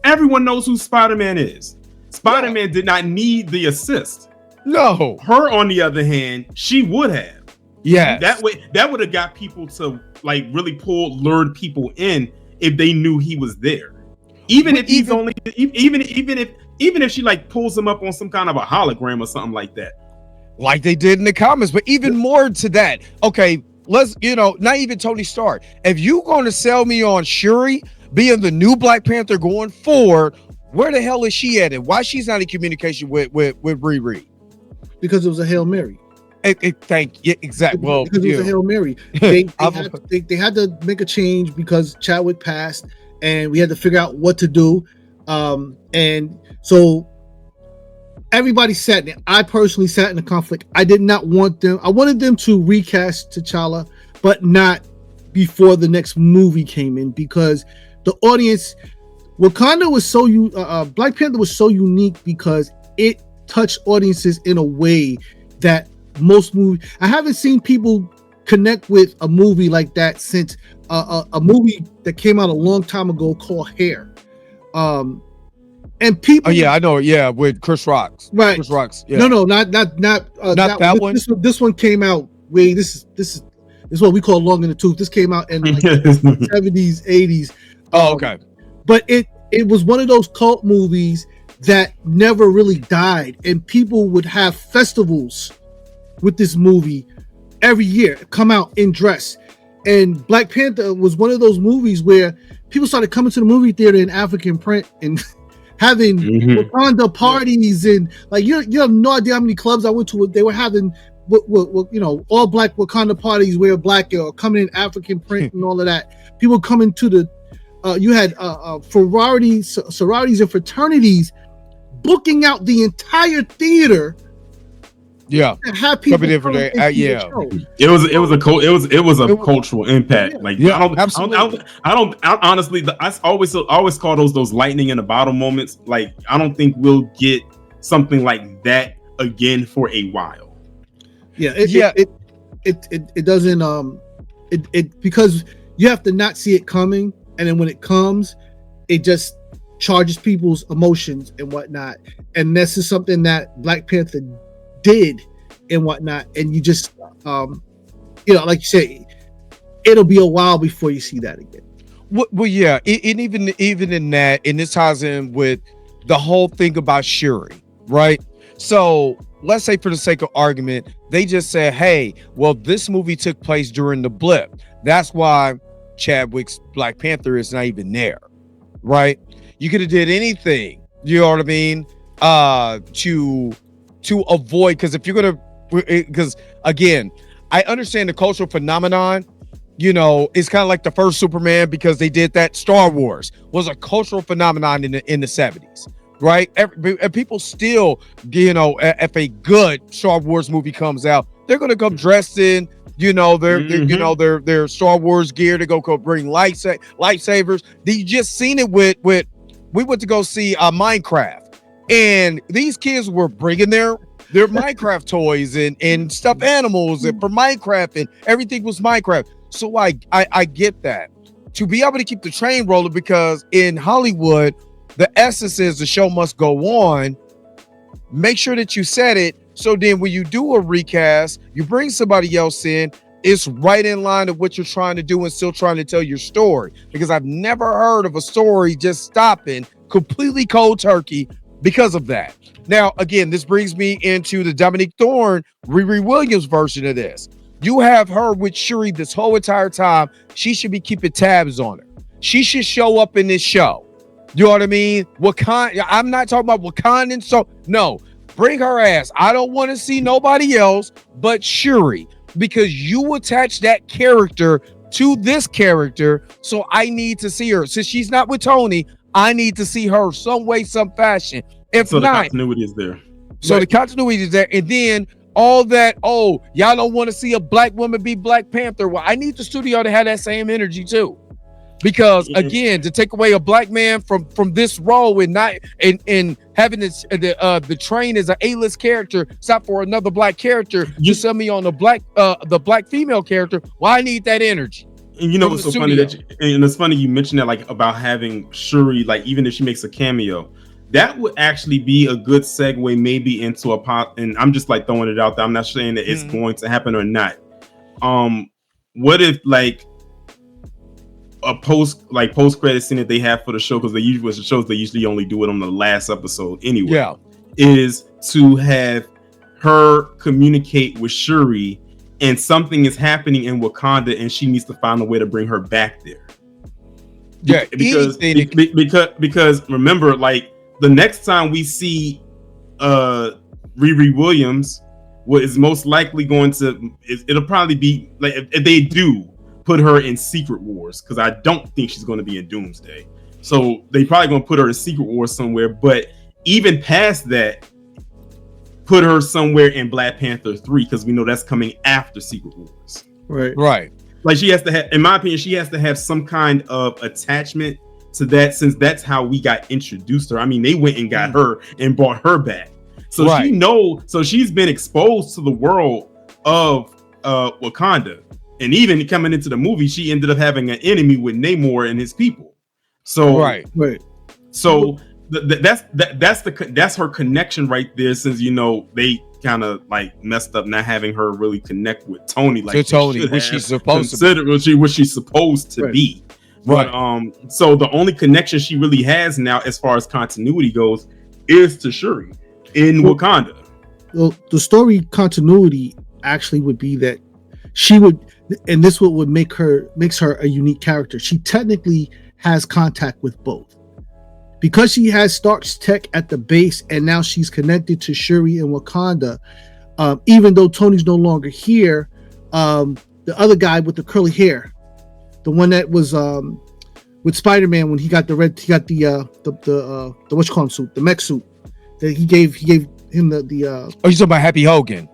everyone knows who Spider-Man is. Spider-Man did not need the assist. No. Her, on the other hand, she would have. Yeah. That would have got people to really lured people in if they knew he was there. Even if she pulls him up on some kind of a hologram or something like that. Like they did in the comics, but even more to that. Okay, let's, not even Tony Stark. If you going to sell me on Shuri being the new Black Panther going forward, where the hell is she at? And why she's not in communication with Riri? Because it was a Hail Mary. Thank you. Exactly. Well, because it was a Hail Mary. They had to make a change because Chadwick passed, and we had to figure out what to do. And so everybody sat there. I personally sat in the conflict. I did not want them. I wanted them to recast T'Challa, but not before the next movie came in, because the audience, Wakanda was so Black Panther was so unique because it touched audiences in a way that most movies, I haven't seen people connect with a movie like that since a movie that came out a long time ago called Hair. And people, I know, with Chris Rock, right? Chris Rock's, no, not that one. This one came out way. This is what we call long in the tooth. This came out in like 70s, 80s. Oh, okay. But it was one of those cult movies that never really died, and people would have festivals with this movie every year, come out in dress. And Black Panther was one of those movies where people started coming to the movie theater in African print and having Wakanda parties, and like you have no idea how many clubs I went to. They were having all black Wakanda parties where black or coming in African print and all of that. People coming to the you had sororities and fraternities booking out the entire theater. Yeah, have people it was a cultural impact. Like, I honestly, I always call those lightning in a bottle moments. Like, I don't think we'll get something like that again for a while. It doesn't because you have to not see it coming, and then when it comes, it just charges people's emotions and whatnot. And this is something that Black Panther did and whatnot, and you just like you say, it'll be a while before you see that again. Well, yeah, and even in that, and this ties in with the whole thing about Shuri, right? So let's say, for the sake of argument, they just said, hey, well, this movie took place during the blip. That's why Chadwick's Black Panther is not even there, right? You could have did anything, you know what I mean, to avoid, because again, I understand the cultural phenomenon. It's kind of like the first Superman, because they did that. Star Wars was a cultural phenomenon in the 70s, right? People still, if a good Star Wars movie comes out, they're gonna come dressed in, their Star Wars gear to go bring lightsabers. You just seen it with we went to go see Minecraft. And these kids were bringing their Minecraft toys and stuffed animals and for Minecraft, and everything was Minecraft. So I get that. To be able to keep the train rolling, because in Hollywood, the essence is the show must go on. Make sure that you said it. So then when you do a recast, you bring somebody else in, it's right in line of what you're trying to do and still trying to tell your story. Because I've never heard of a story just stopping completely cold turkey because of that. Now, again, this brings me into the Domonique Thorne, Riri Williams version of this. You have her with Shuri this whole entire time. She should be keeping tabs on her. She should show up in this show. You know what I mean? I'm not talking about Wakandan. So no, bring her ass. I don't want to see nobody else but Shuri, because you attach that character to this character. So I need to see her. Since she's not with Tony, I need to see her some way, some fashion. If so, not, the continuity is there. So the continuity is there. And then all that, y'all don't want to see a black woman be Black Panther. Well, I need the studio to have that same energy too. Because again, to take away a black man from this role and not and having this the train as an A-list character, stop for another black character, you send me on the black female character. Well, I need that energy. And what's so funny and it's funny you mentioned that, like, about having Shuri, like, even if she makes a cameo, that would actually be a good segue maybe into a pop. And I'm just like throwing it out there. I'm not saying that it's going to happen or not. What if, like, a post credit scene that they have for the show, because they usually only do it on the last episode anyway, is to have her communicate with Shuri and something is happening in Wakanda, and she needs to find a way to bring her back there. Yeah, because remember, like the next time we see Riri Williams, what is most likely going to it'll probably be like if they do put her in Secret Wars, because I don't think she's going to be in Doomsday. So they probably going to put her in Secret Wars somewhere. But even past that, put her somewhere in Black Panther 3, because we know that's coming after Secret Wars. Right. Like she has to have, in my opinion, she has to have some kind of attachment to that, since that's how we got introduced to her. I mean, they went and got her and brought her back. So she's been exposed to the world of Wakanda. And even coming into the movie, she ended up having an enemy with Namor and his people. So So that's her connection right there. Since they kind of like messed up not having her really connect with Tony, like Tony, what she's supposed to be. Right. But so the only connection she really has now, as far as continuity goes, is to Shuri in Wakanda. Well, the story continuity actually would be that she would, and this what makes her a unique character. She technically has contact with both, because she has Stark's tech at the base, and now she's connected to Shuri in Wakanda. Even though Tony's no longer here, the other guy with the curly hair, the one that was with Spider-Man when he got the what's called suit, the mech suit that he gave him the you're talking about Happy Hogan.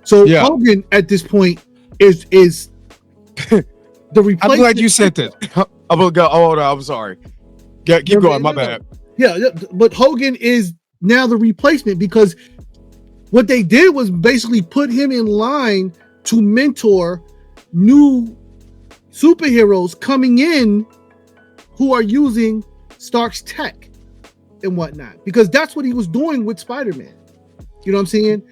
So Hogan at this point is the replacement. I'm glad you said that. I'm gonna go. Oh, no, I'm sorry. Keep going. My bad. Yeah, but Hogan is now the replacement, because what they did was basically put him in line to mentor new superheroes coming in who are using Stark's tech and whatnot, because that's what he was doing with Spider-Man. You know what I'm saying?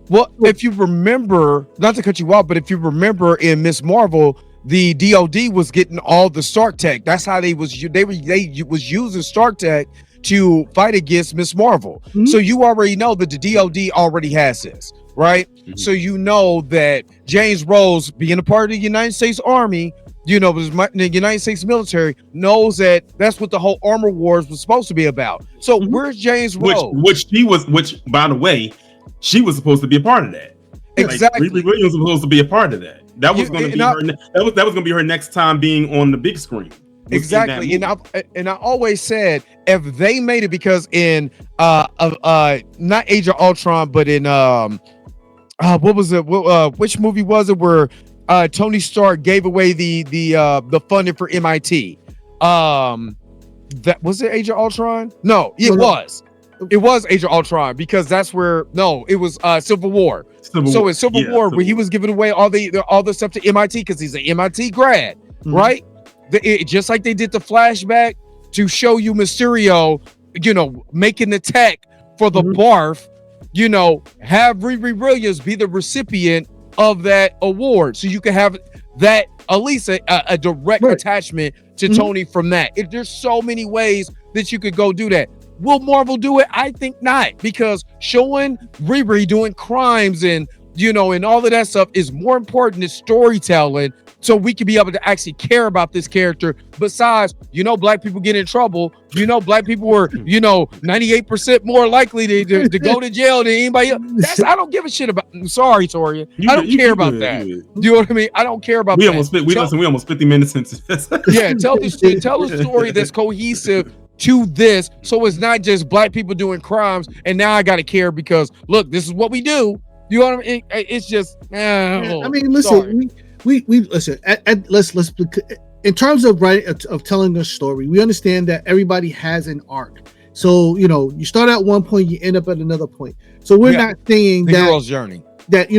Well, if you remember, not to cut you off, but if you remember in Ms. Marvel, the DOD was getting all the Stark tech. That's how they was using Stark tech to fight against Ms. Marvel. Mm-hmm. So you already know that the DOD already has this, right? Mm-hmm. So you know that James Rose, being a part of the United States Army, the United States military, knows that that's what the whole Armor Wars was supposed to be about. So where's James Rose? Which by the way, she was supposed to be a part of that. Exactly. Riri Williams was supposed to be a part of that. That was going to be that was going to be her next time being on the big screen. Exactly. And I always said, if they made it, because in not Age of Ultron, but in what was it? Which movie was it where Tony Stark gave away the funding for MIT? That was it. Age of Ultron? No, it was. It was Age of Ultron, because that's where it was Civil War. In Civil War, where he was giving away all the stuff to MIT because he's an MIT grad, right? Just like they did the flashback to show you Mysterio, making the tech for the barf, have Riri Williams be the recipient of that award, so you can have that at least a direct attachment to Tony from that. There's so many ways that you could go do that. Will Marvel do it? I think not, because showing Riri doing crimes and and all of that stuff is more important than storytelling, so we can be able to actually care about this character. Besides, black people get in trouble. Black people were 98% more likely to go to jail than anybody else. I don't give a shit about. I'm sorry, Toria. I don't care about that. You know what I mean? I don't care about that. We almost 50 minutes into this. Yeah, tell the story that's cohesive to this, so it's not just black people doing crimes and now I gotta care because look, this is what we do. You know what I mean? It's just I mean, listen, we listen, let's in terms of of telling a story, we understand that everybody has an arc. So you start at one point, you end up at another point. So we're not saying the that hero's journey, that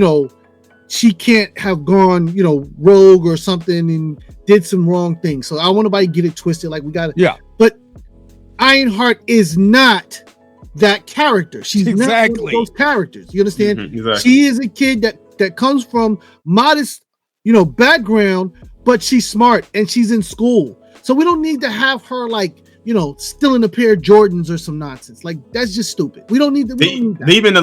she can't have gone rogue or something and did some wrong things. So I don't want nobody to get it twisted, like we got but Ironheart is not that character. She's not one of those characters. You understand? Exactly. She is a kid that comes from modest, background, but she's smart and she's in school. So we don't need to have her like stealing a pair of Jordans or some nonsense. Like, that's just stupid. We don't need that. They even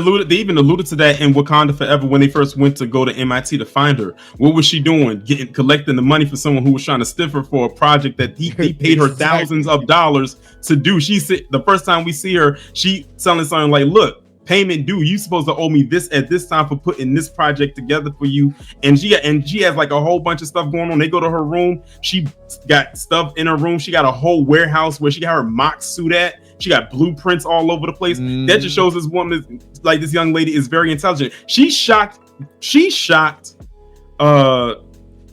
alluded to that in Wakanda Forever when they first went to go to MIT to find her. What was she doing? Collecting the money for someone who was trying to stiff her for a project that he paid her thousands of dollars to do. She said the first time we see her, she telling something like, "Look, payment due. You supposed to owe me this at this time for putting this project together for you." And she has like a whole bunch of stuff going on. They go to her room. She got stuff in her room. She got a whole warehouse where she got her mock suit at. She got blueprints all over the place. That just shows this woman, like this young lady, is very intelligent. She shocked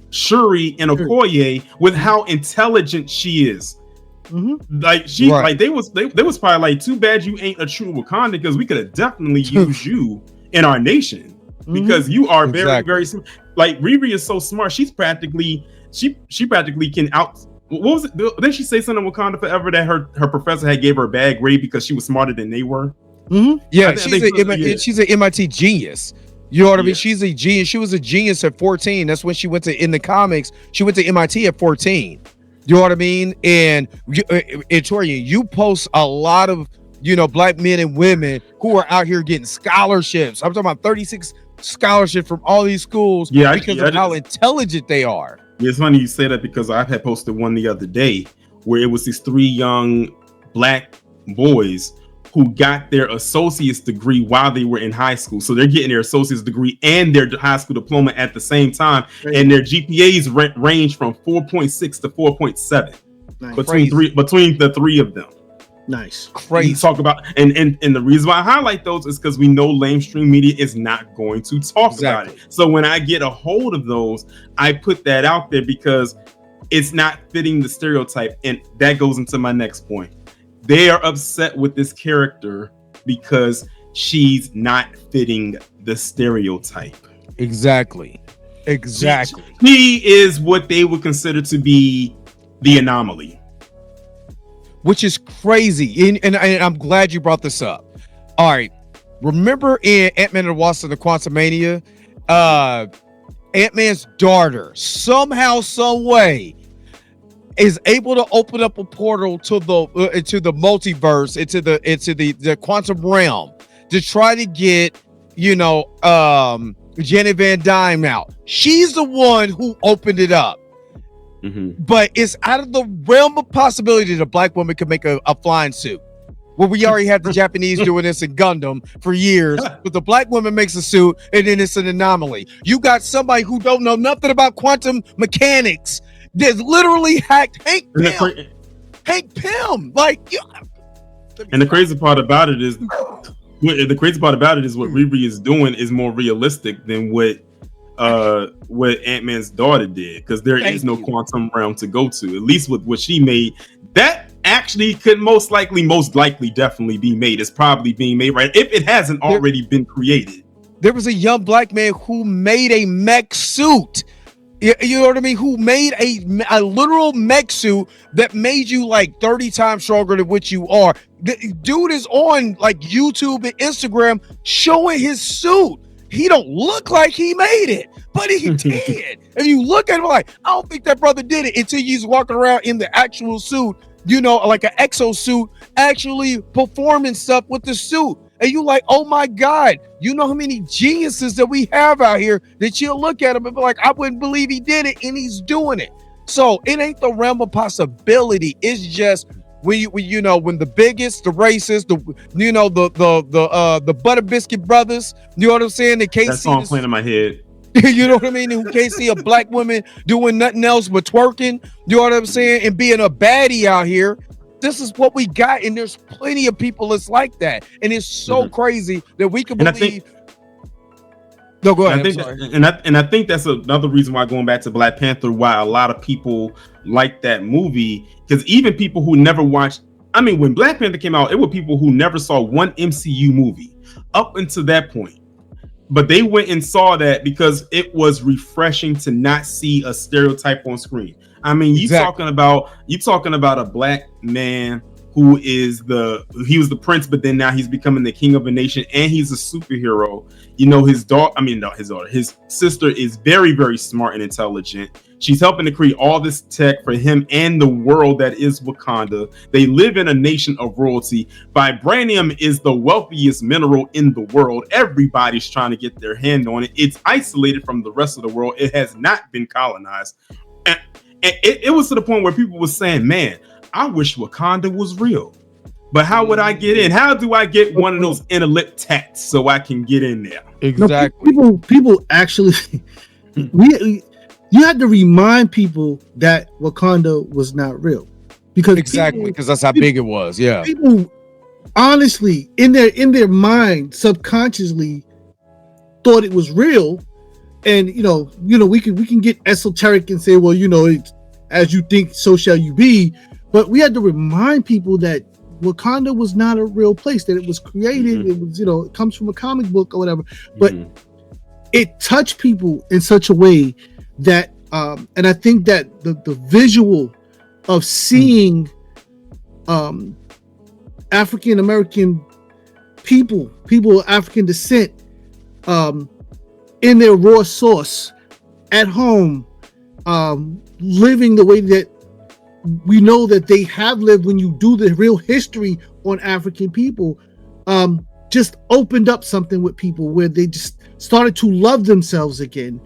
Shuri and Okoye with how intelligent she is. Like they was probably like, too bad you ain't a true Wakanda, because we could have definitely used you in our nation, because you are very very like Riri is so smart. She's practically she practically can out. What was it? Didn't she say something in Wakanda Forever that her professor had gave her a bad grade because she was smarter than they were? Yeah, she's an MIT genius. You know what I mean? She's a genius. She was a genius at 14. That's when she went to, in the comics, she went to MIT at 14. You know what I mean? And Torian, you post a lot of, black men and women who are out here getting scholarships. I'm talking about 36 scholarships from all these schools because of how intelligent they are. Yeah, it's funny you say that, because I had posted one the other day where it was these 3 young black boys who got their associate's degree while they were in high school. So they're getting their associate's degree and their high school diploma at the same time. And their GPAs range from 4.6 to 4.7 between the 3 of them. Nice. Crazy. Talk about and the reason why I highlight those is because we know mainstream media is not going to talk about it. So when I get a hold of those, I put that out there because it's not fitting the stereotype. And that goes into my next point. They are upset with this character because she's not fitting the stereotype. Exactly. He is what they would consider to be the anomaly, which is crazy. And I'm glad you brought this up. All right, remember in Ant-Man and the Wasp and the Quantumania, Ant-Man's daughter somehow, some way, is able to open up a portal to the multiverse, into the quantum realm, to try to get Janet Van Dyne out. She's the one who opened it up. But it's out of the realm of possibility that a black woman could make a flying suit. Well, we already have the Japanese doing this in Gundam for years, but the black woman makes a suit, and then it's an anomaly. You got somebody who don't know nothing about quantum mechanics that literally hacked Hank Pym. And the crazy part about it is, what Riri is doing is more realistic than what Ant-Man's daughter did, because there is no quantum realm to go to. At least with what she made, that actually could most likely definitely be made. It's probably being made right if it hasn't already been created. There was a young black man who made a mech suit. You know what I mean? Who made a literal mech suit that made you like 30 times stronger than what you are. The dude is on like YouTube and Instagram showing his suit. He don't look like he made it, but he did. And you look at him like, I don't think that brother did it, until he's walking around in the actual suit, like an exo suit, actually performing stuff with the suit. And you like, oh my God, you know how many geniuses that we have out here that you'll look at him and be like, I wouldn't believe he did it, and he's doing it. So it ain't the realm of possibility. It's just when the biggest, the racist, the Butter Biscuit Brothers, you know what I'm saying? They can't that song playing in my head. You know what I mean? Who can't see a black woman doing nothing else but twerking, you know what I'm saying? And being a baddie out here. This is what we got, and there's plenty of people that's like that, and it's so crazy that we can believe. No, go ahead. I think that's another reason why, going back to Black Panther, why a lot of people like that movie, because even people who never watched, when Black Panther came out, it were people who never saw one MCU movie up until that point. But they went and saw that because it was refreshing to not see a stereotype on screen. You talking about a black man who was the prince, but then now he's becoming the king of a nation, and he's a superhero. His sister is very, very smart and intelligent. She's helping to create all this tech for him and the world that is Wakanda. They live in a nation of royalty. Vibranium is the wealthiest mineral in the world. Everybody's trying to get their hand on it. It's isolated from the rest of the world. It has not been colonized. And it was to the point where people were saying, man, I wish Wakanda was real. But how would I get in? How do I get one of those intellect tats so I can get in there? Exactly. No, people actually, you had to remind people that Wakanda was not real, because that's how big it was. Yeah, people honestly in their mind subconsciously thought it was real, and we can get esoteric and say, well, it's, as you think, so shall you be. But we had to remind people that Wakanda was not a real place, that it was created. It was, it comes from a comic book or whatever. But it touched people in such a way that, and I think that the visual of seeing African American people of African descent in their raw source at home, living the way that we know that they have lived, when you do the real history on African people, just opened up something with people where they just started to love themselves again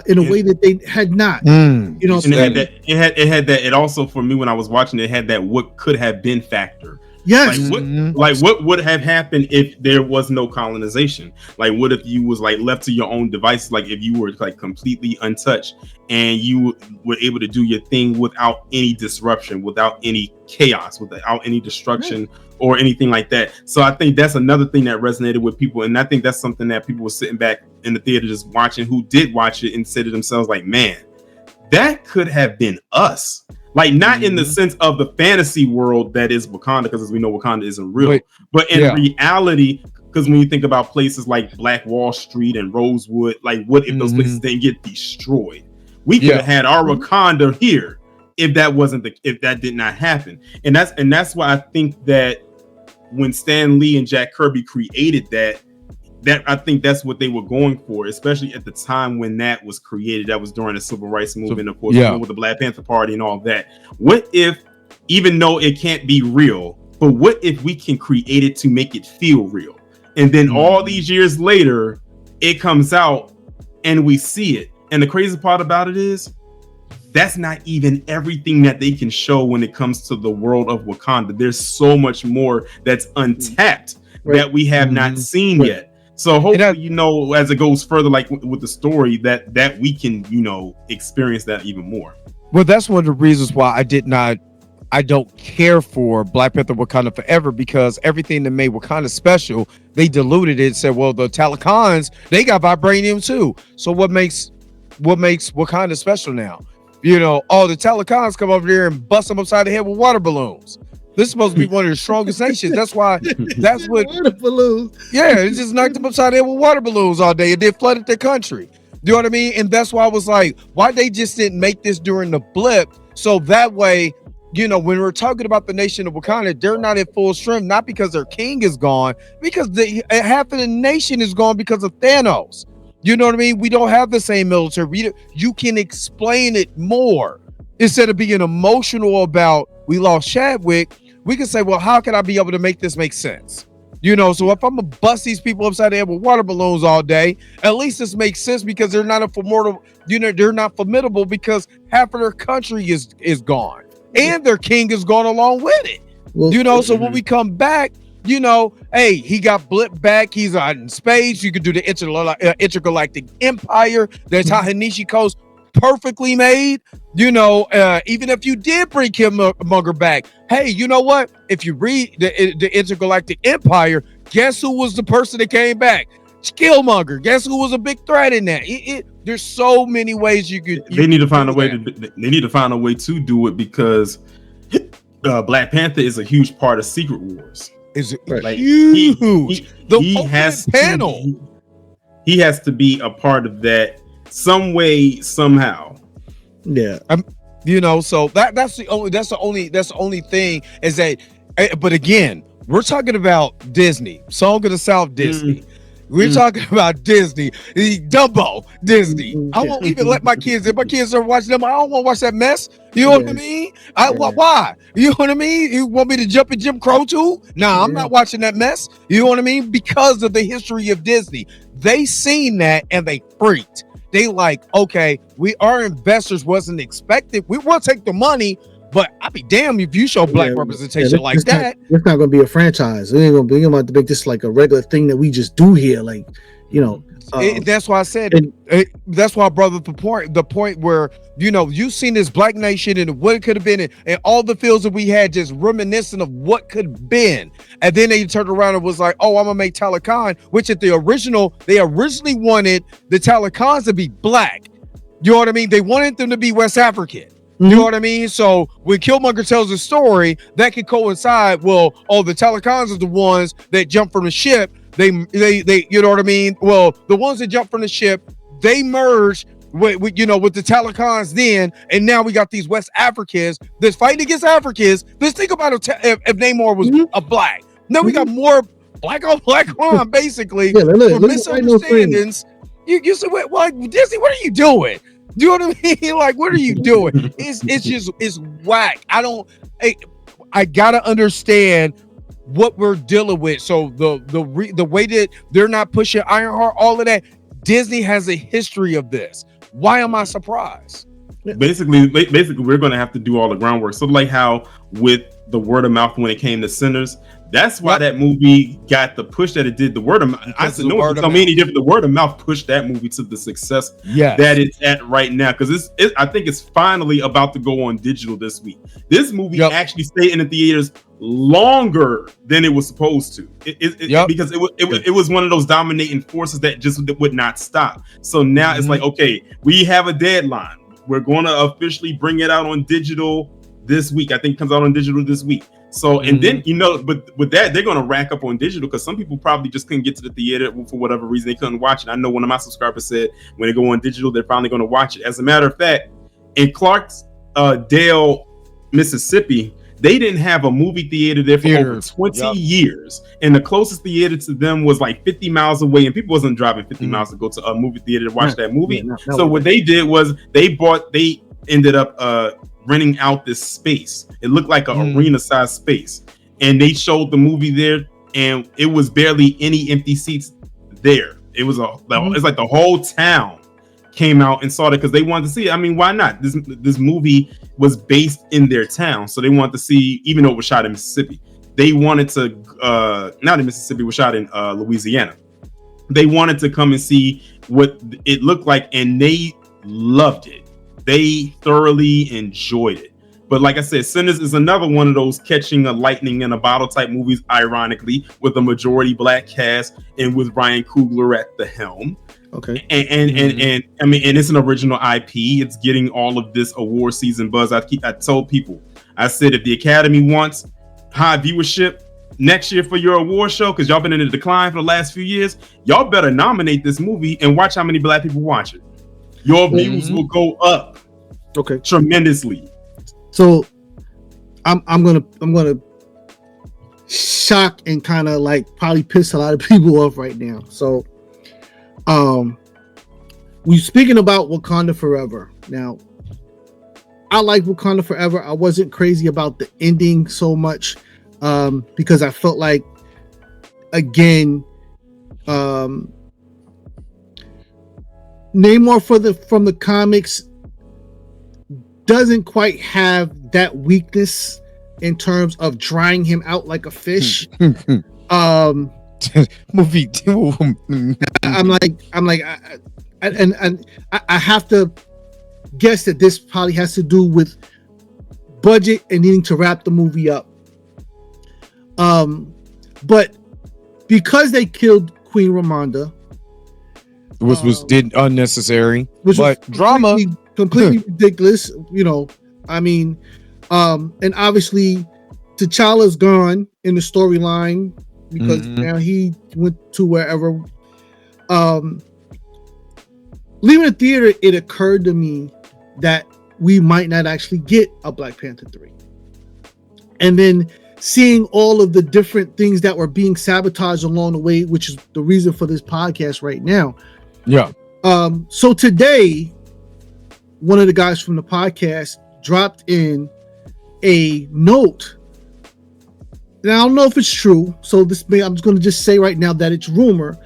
in a way that they had not. And it had that. It also, for me, when I was watching, it had that what could have been factor. Yes. What would have happened if there was no colonization? Like, what if you was like left to your own devices? Like, if you were like completely untouched and you were able to do your thing without any disruption, without any chaos, without any destruction or anything like that. So I think that's another thing that resonated with people, and I think that's something that people were sitting back in the theater just watching, who did watch it and said to themselves, like, man, that could have been us. Like, not in the sense of the fantasy world that is Wakanda, because as we know, Wakanda isn't real, but in reality, because when you think about places like Black Wall Street and Rosewood, like, what if those places didn't get destroyed? We could have had our Wakanda here if that did not happen. And that's why I think that when Stan Lee and Jack Kirby created that I think that's what they were going for, especially at the time when that was created. That was during the Civil Rights Movement, of course, with the Black Panther Party and all that. What if, even though it can't be real, but what if we can create it to make it feel real? And then all these years later, it comes out and we see it. And the crazy part about it is, that's not even everything that they can show when it comes to the world of Wakanda. There's so much more that's untapped that we have not seen yet. So hopefully, as it goes further, like with the story, that we can, experience that even more. Well, that's one of the reasons why I don't care for Black Panther Wakanda Forever, because everything that made Wakanda special, they diluted it and said, well, the Talakans, they got vibranium too. So what makes Wakanda special now? The Talakans come over there and bust them upside the head with water balloons. This is supposed to be one of the strongest nations. That's what water balloons. Yeah, it just knocked them upside the head with water balloons all day. It did flooded their country. You know what I mean? And that's why I was like, why they just didn't make this during the blip? So that way, when we're talking about the nation of Wakanda, they're not at full strength, not because their king is gone, because half of the nation is gone because of Thanos. You know what I mean? We don't have the same military. You can explain it more instead of being emotional about we lost Chadwick. We can say, well, how can I be able to make this make sense? So if I'm gonna bust these people upside the head with water balloons all day, at least this makes sense, because they're not they're not formidable, because half of their country is gone and their king is gone along with it. Well, so when we come back, hey, he got blipped back. He's out in space. You could do the intergalactic empire. That's how Hanishiko's perfectly made. Even if you did bring Killmonger back, hey, you know what? If you read the intergalactic empire, guess who was the person that came back? Killmonger. Guess who was a big threat in that? There's so many ways you could. They need to find a way to do it, because Black Panther is a huge part of Secret Wars. Is like huge? He has to be a part of that some way, somehow. Yeah. So that's the only thing is that. But again, we're talking about Disney, Song of the South, Disney. We're talking about Disney, Dumbo, Disney. I won't even let my kids. If my kids are watching them, I don't want to watch that mess. You know what I mean? Why? You know what I mean? You want me to jump in Jim Crow too? Nah, I'm not watching that mess. You know what I mean? Because of the history of Disney, they seen that and they freaked. They like, okay, our investors wasn't expected. We will take the money. But I'd be damned if you show black representation like that. It's not going to be a franchise. We ain't going to make this like a regular thing that we just do here. Like, you know, that's why I said. That's why I brought up the point where you've seen this Black Nation and what it could have been, and all the feels that we had, just reminiscent of what could have been. And then they turned around and was like, "Oh, I'm gonna make Talakhan," which at they originally wanted the Talakans to be black. You know what I mean? They wanted them to be West African. You know what I mean? So when Killmonger tells a story, that could coincide. Well, the Talakans are the ones that jump from the ship. They you know what I mean? Well, the ones that jump from the ship, they merge with the Talakans then, and now we got these West Africans that's fighting against Africans. Let's think about if Namor was a black. Now we got more black on black crime, basically. For misunderstandings. You said, "What, Disney? What are you doing?" Do you know what I mean? Like, what are you doing? It's whack. I gotta understand what we're dealing with. So the way that they're not pushing Ironheart, all of that, Disney has a history of this. Why am I surprised? Basically, we're going to have to do all the groundwork. So like how with the word of mouth when it came to Sinners, that's why that movie got the push that it did. The word of mouth. I said no, it's any different. The word of mouth pushed that movie to the success that it's at right now. Because I think it's finally about to go on digital this week. This movie actually stayed in the theaters longer than it was supposed to. Because it was one of those dominating forces that just would not stop. So now it's like, okay, we have a deadline. We're going to officially bring it out on digital this week. I think it comes out on digital this week. So, and then, but with that, they're going to rack up on digital because some people probably just couldn't get to the theater for whatever reason. They couldn't watch it. I know one of my subscribers said when they go on digital, they're finally going to watch it. As a matter of fact, in Clarksdale, Mississippi, they didn't have a movie theater there for over 20 years. And the closest theater to them was like 50 miles away. And people wasn't driving 50 miles to go to a movie theater to watch that movie. So what they did was they ended up renting out this space. It looked like an arena sized space. And they showed the movie there and it was barely any empty seats there. It was it's like the whole town came out and saw it because they wanted to see it. I mean, why not? This movie was based in their town, so they wanted to see, even though it was shot in Mississippi. They wanted to, not in Mississippi, it was shot in Louisiana. They wanted to come and see what it looked like, and they loved it. They thoroughly enjoyed it. But like I said, Sinners is another one of those catching a lightning in a bottle type movies, ironically, with a majority black cast and with Ryan Coogler at the helm. Okay. And I mean, and it's an original IP. It's getting all of this award season buzz. I told people, I said, if the Academy wants high viewership next year for your award show, because y'all been in a decline for the last few years, y'all better nominate this movie and watch how many black people watch it. Your views will go up, tremendously. So, I'm gonna shock and kind of like probably piss a lot of people off right now. So. We speaking about Wakanda Forever. Now, I like Wakanda Forever. I wasn't crazy about the ending so much because I felt like, again, Namor from the comics doesn't quite have that weakness in terms of drying him out like a fish. Movie. I'm like, I have to guess that this probably has to do with budget and needing to wrap the movie up. But because they killed Queen Ramonda, which was unnecessary, but drama completely ridiculous. You know, I mean, and obviously T'Challa's gone in the storyline. Because now he went to wherever. Leaving the theater, it occurred to me that we might not actually get a Black Panther 3. And then seeing all of the different things that were being sabotaged along the way, which is the reason for this podcast right now. Yeah. So today, one of the guys from the podcast dropped in a note. Now, I don't know if it's true, so I'm just going to just say right now that it's rumor,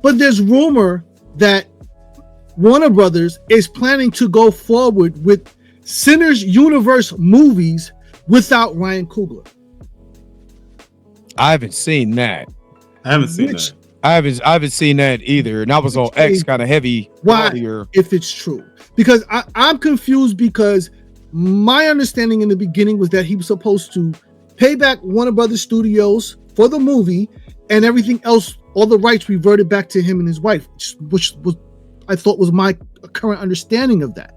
but there's rumor that Warner Brothers is planning to go forward with Sinners Universe movies without Ryan Coogler. I haven't seen that. I haven't seen that. I haven't seen that either. And I was on X kind of heavy earlier. If it's true, because I'm confused, because my understanding in the beginning was that he was supposed to pay back Warner Brothers Studios for the movie, and everything else, all the rights reverted back to him and his wife, which was, I thought, was my current understanding of that.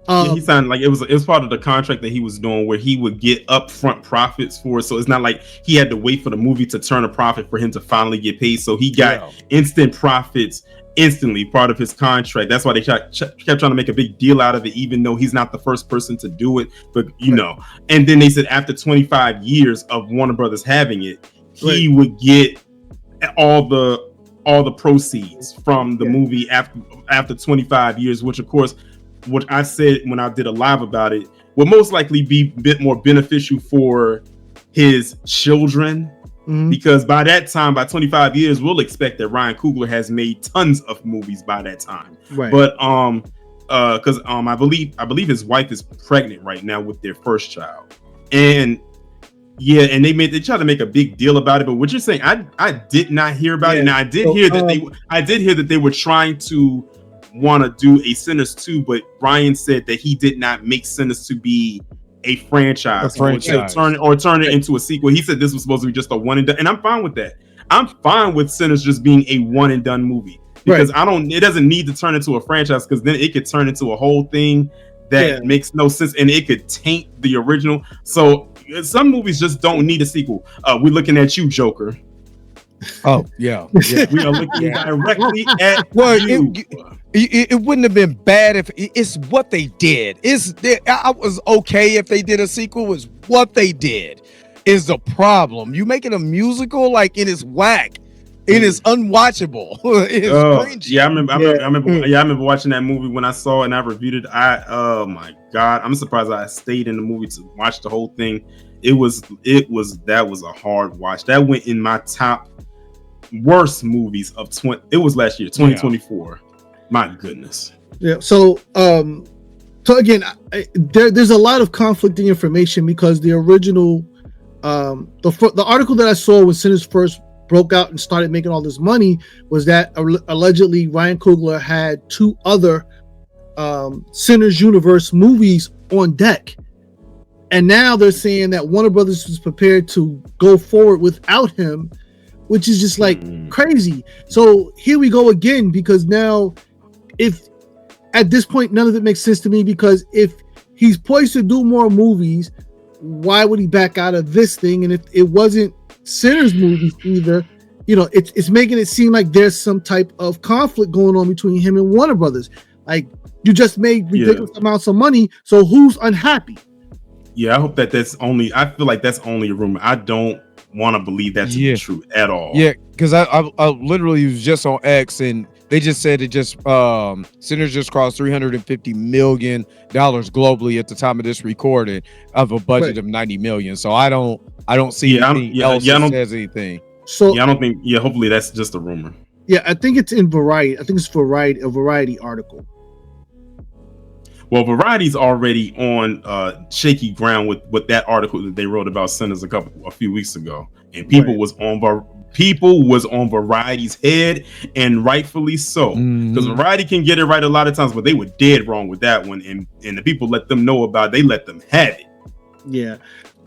He signed like it was part of the contract that he was doing, where he would get upfront profits for it. So it's not like he had to wait for the movie to turn a profit for him to finally get paid. So he got instant profits instantly, part of his contract. That's why they kept trying to make a big deal out of it, even though he's not the first person to do it. But you know, and then they said after 25 years of Warner Brothers having it, he would get all the proceeds from the movie after 25 years, which of course, what I said when I did a live about it, will most likely be a bit more beneficial for his children, because by that time, by 25 years, we'll expect that Ryan Coogler has made tons of movies by that time. Right. But because I believe his wife is pregnant right now with their first child, and and they tried to make a big deal about it. But what you're saying, I did not hear about it. Now I did hear that they were trying to want to do a Sinners 2, but Ryan said that he did not make Sinners to be a franchise, or turn it into a sequel. He said this was supposed to be just a one and done, and I'm fine with that. I'm fine with Sinners just being a one and done movie, because it doesn't need to turn into a franchise, because then it could turn into a whole thing that makes no sense, and it could taint the original. So some movies just don't need a sequel. We're looking at you, Joker. Oh yeah. We are looking directly at you. It wouldn't have been bad if it's what they did. I was okay if they did a sequel. Was what they did is the problem. You make it a musical, like it is whack. It is unwatchable. It is cringy. I remember watching that movie when I saw it and I reviewed it. Oh my God, I'm surprised I stayed in the movie to watch the whole thing. That was a hard watch. That went in my top worst movies of it was last year, 2024. My goodness. Yeah. So again, there's a lot of conflicting information, because the original, the article that I saw when Sinners first broke out and started making all this money was that allegedly Ryan Coogler had 2 other Sinners Universe movies on deck, and now they're saying that Warner Brothers was prepared to go forward without him, which is just like crazy. So here we go again, because now, if at this point none of it makes sense to me, because if he's poised to do more movies, why would he back out of this thing? And if it wasn't Sinners movies either, it's making it seem like there's some type of conflict going on between him and Warner Brothers. Like, you just made ridiculous amounts of money, so who's unhappy? Yeah, I hope I feel like that's only a rumor. I don't want to believe that to be true at all. Yeah, because I literally was just on X, and they just said it just Sinners just crossed $350 million globally at the time of this recording, of a budget of 90 million. So I don't see anything else that says anything. So I don't think. Yeah, hopefully that's just a rumor. Yeah, I think it's in Variety. I think it's a Variety article. Well, Variety's already on shaky ground with that article that they wrote about Sinners a few weeks ago, and people was on Variety's head, and rightfully so, because Variety can get it right a lot of times, but they were dead wrong with that one, and the people let them know about it. They let them have it. Yeah,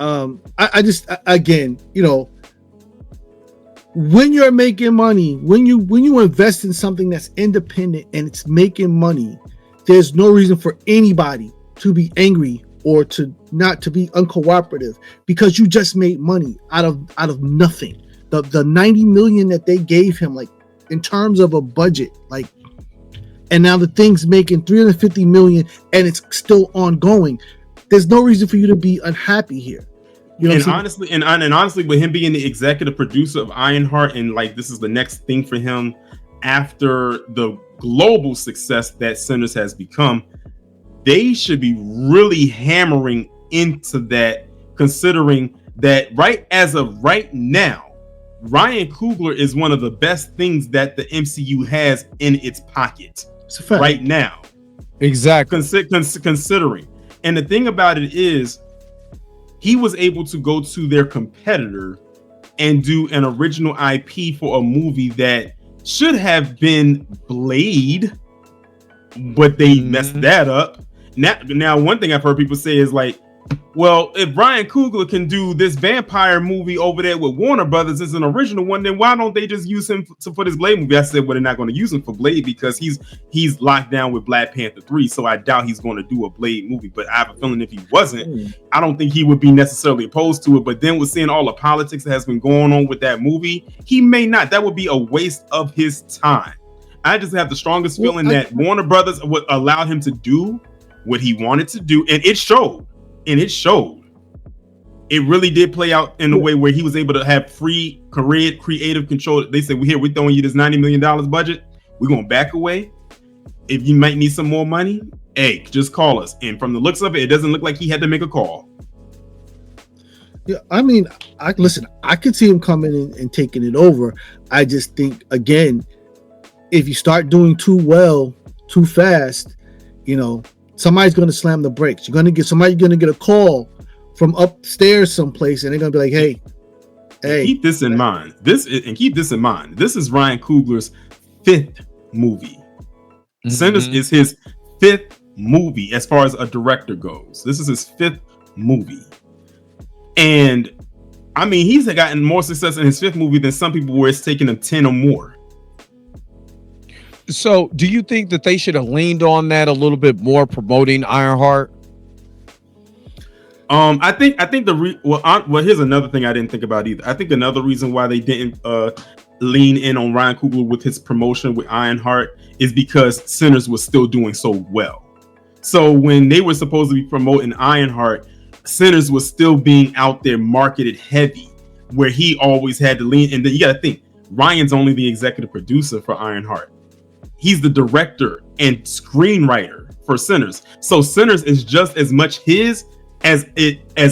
I just, again, when you're making money, when you invest in something that's independent and it's making money, there's no reason for anybody to be angry or to not to be uncooperative, because you just made money out of nothing. The 90 million that they gave him, like, in terms of a budget, like, and now the thing's making 350 million and it's still ongoing. There's no reason for you to be unhappy here. You know and what I'm saying? honestly, and honestly, with him being the executive producer of Ironheart, and like this is the next thing for him after the global success that Sinners has become, they should be really hammering into that, considering that right as of right now, Ryan Coogler is one of the best things that the MCU has in its pocket It's a fact. right now. Exactly. Considering. And the thing about it is, he was able to go to their competitor and do an original IP for a movie that should have been Blade, but they messed that up. Now, one thing I've heard people say is like, well, if Ryan Coogler can do this vampire movie over there with Warner Brothers as an original one, then why don't they just use him to put his Blade movie? I said, well, they're not going to use him for Blade because he's locked down with Black Panther 3, so I doubt he's going to do a Blade movie. But I have a feeling if he wasn't, I don't think he would be necessarily opposed to it. But then with seeing all the politics that has been going on with that movie, he may not. That would be a waste of his time. I just have the strongest feeling that Warner Brothers would allow him to do what he wanted to do, and it showed. It really did play out in a way where he was able to have free creative control. They said, we're throwing you this $90 million budget. We're going to back away. If you might need some more money, hey, just call us. And from the looks of it, it doesn't look like he had to make a call. Yeah, I mean, I could see him coming in and taking it over. I just think, again, if you start doing too well, too fast, somebody's going to slam the brakes. Somebody's going to get a call from upstairs someplace, and they're going to be like, hey. Keep this in mind. This is Ryan Coogler's 5th movie. Sinners is his 5th movie as far as a director goes. This is his 5th movie. And I mean, he's gotten more success in his 5th movie than some people where it's taken them 10 or more. So, do you think that they should have leaned on that a little bit more, promoting Ironheart? I think here's another thing I didn't think about either. I think another reason why they didn't lean in on Ryan Coogler with his promotion with Ironheart is because Sinners was still doing so well. So when they were supposed to be promoting Ironheart, Sinners was still being out there marketed heavy, where he always had to lean. And then you got to think, Ryan's only the executive producer for Ironheart. He's the director and screenwriter for Sinners. So Sinners is just as much his as